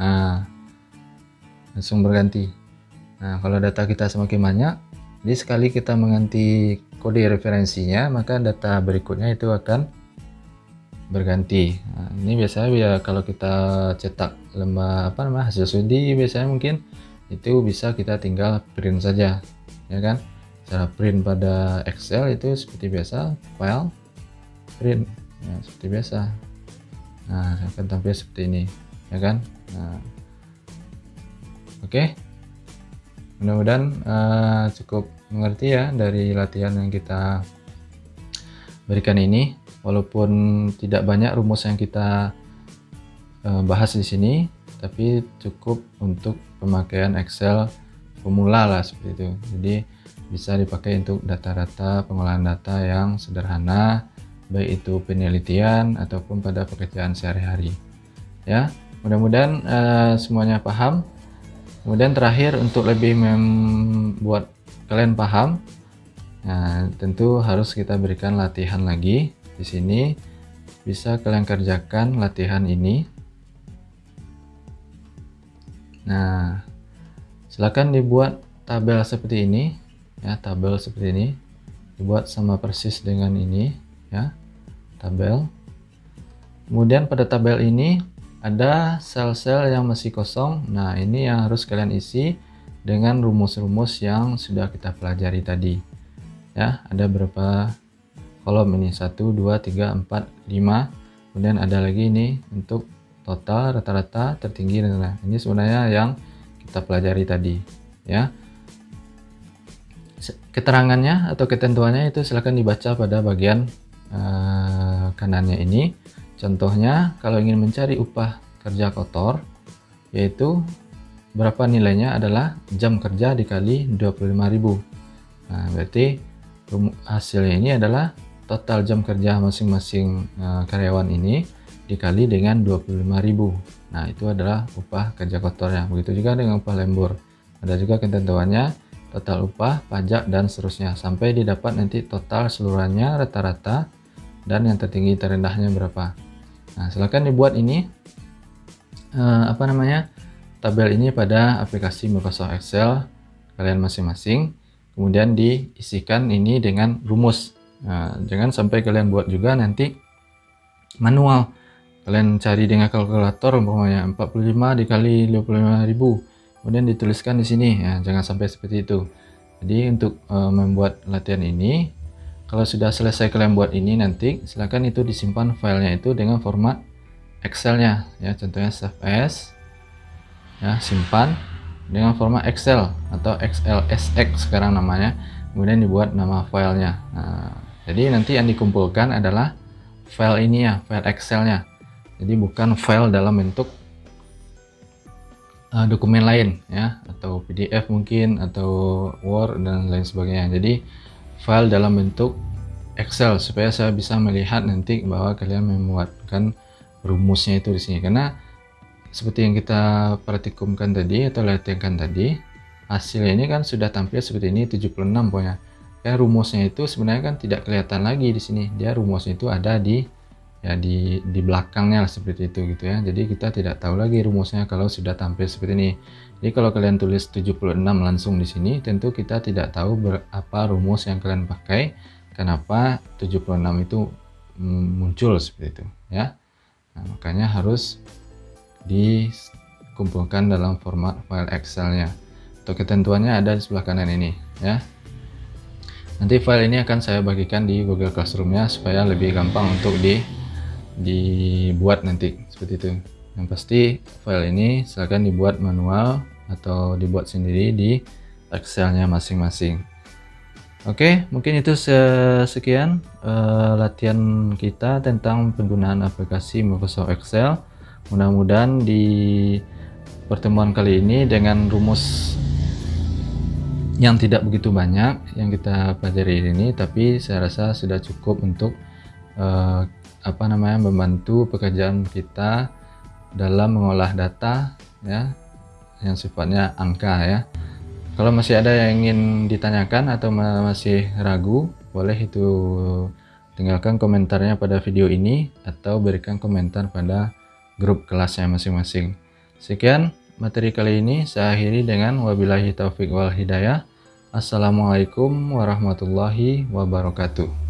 Nah langsung berganti. Nah kalau data kita semakin banyak, jadi sekali kita mengganti kode referensinya, maka data berikutnya itu akan berganti. Nah, ini biasanya ya kalau kita cetak hasil studi, biasanya mungkin itu bisa kita tinggal print saja ya kan. Cara print pada Excel itu seperti biasa, file, print ya, seperti biasa. Nah akan tampil seperti ini ya kan. Nah, oke. Mudah-mudahan cukup mengerti ya dari latihan yang kita berikan ini. Walaupun tidak banyak rumus yang kita bahas di sini, tapi cukup untuk pemakaian Excel pemula lah seperti itu. Jadi bisa dipakai untuk data-data, pengolahan data yang sederhana, baik itu penelitian ataupun pada pekerjaan sehari-hari. Ya, mudah-mudahan semuanya paham. Kemudian terakhir, untuk lebih membuat kalian paham, nah tentu harus kita berikan latihan lagi. Di sini bisa kalian kerjakan latihan ini. Nah, silakan dibuat tabel seperti ini ya, tabel seperti ini dibuat sama persis dengan ini ya, tabel. Kemudian pada tabel ini ada sel-sel yang masih kosong. Nah ini yang harus kalian isi dengan rumus-rumus yang sudah kita pelajari tadi ya. Ada berapa kolom ini? 1, 2, 3, 4, 5. Kemudian ada lagi ini untuk total, rata-rata, tertinggi, dan lain-lain. Ini sebenarnya yang kita pelajari tadi ya. Keterangannya atau ketentuannya itu silahkan dibaca pada bagian kanannya ini. Contohnya kalau ingin mencari upah kerja kotor, yaitu berapa nilainya adalah jam kerja dikali 25.000. Nah berarti hasilnya ini adalah total jam kerja masing-masing karyawan ini dikali dengan 25.000. Nah itu adalah upah kerja kotornya. Begitu juga dengan upah lembur. Ada juga ketentuannya, total upah, pajak, dan seterusnya, sampai didapat nanti total seluruhnya, rata-rata, dan yang tertinggi terendahnya berapa. Nah silakan dibuat ini tabel ini pada aplikasi Microsoft Excel kalian masing-masing, kemudian diisikan ini dengan rumus. Nah, jangan sampai kalian buat juga nanti manual, kalian cari dengan kalkulator umpamanya 45 dikali 25.000, kemudian dituliskan di sini ya, jangan sampai seperti itu. Jadi untuk membuat latihan ini, kalau sudah selesai kalian buat ini, nanti silakan itu disimpan filenya itu dengan format Excelnya ya, contohnya save as ya, simpan dengan format Excel atau XLSX sekarang namanya, kemudian dibuat nama filenya. Nah, jadi nanti yang dikumpulkan adalah file ini ya, file Excelnya. Jadi bukan file dalam bentuk dokumen lain ya, atau PDF mungkin, atau Word dan lain sebagainya. Jadi file dalam bentuk Excel, supaya saya bisa melihat nanti bahwa kalian membuatkan rumusnya itu di sini. Karena seperti yang kita praktikumkan tadi atau latihan tadi, hasilnya ini kan sudah tampil seperti ini, 76 pokoknya. Ya rumusnya itu sebenarnya kan tidak kelihatan lagi di sini. Dia rumusnya itu ada di ya di belakangnya seperti itu gitu ya. Jadi kita tidak tahu lagi rumusnya kalau sudah tampil seperti ini. Jadi kalau kalian tulis 76 langsung di sini, tentu kita tidak tahu berapa rumus yang kalian pakai, kenapa 76 itu muncul seperti itu ya. Nah, makanya harus dikumpulkan dalam format file Excel-nya. Untuk ketentuannya ada di sebelah kanan ini ya. Nanti file ini akan saya bagikan di Google Classroom-nya supaya lebih gampang untuk dibuat nanti seperti itu. Yang pasti file ini silakan dibuat manual atau dibuat sendiri di Excel-nya masing-masing. Oke, mungkin itu sekian latihan kita tentang penggunaan aplikasi Microsoft Excel. Mudah-mudahan di pertemuan kali ini dengan rumus yang tidak begitu banyak yang kita pelajari ini, tapi saya rasa sudah cukup untuk membantu pekerjaan kita dalam mengolah data ya, yang sifatnya angka ya. Kalau masih ada yang ingin ditanyakan atau masih ragu, boleh itu tinggalkan komentarnya pada video ini atau berikan komentar pada grup kelasnya masing-masing. Sekian materi kali ini, saya akhiri dengan wabillahi taufik wal hidayah. Assalamualaikum warahmatullahi wabarakatuh.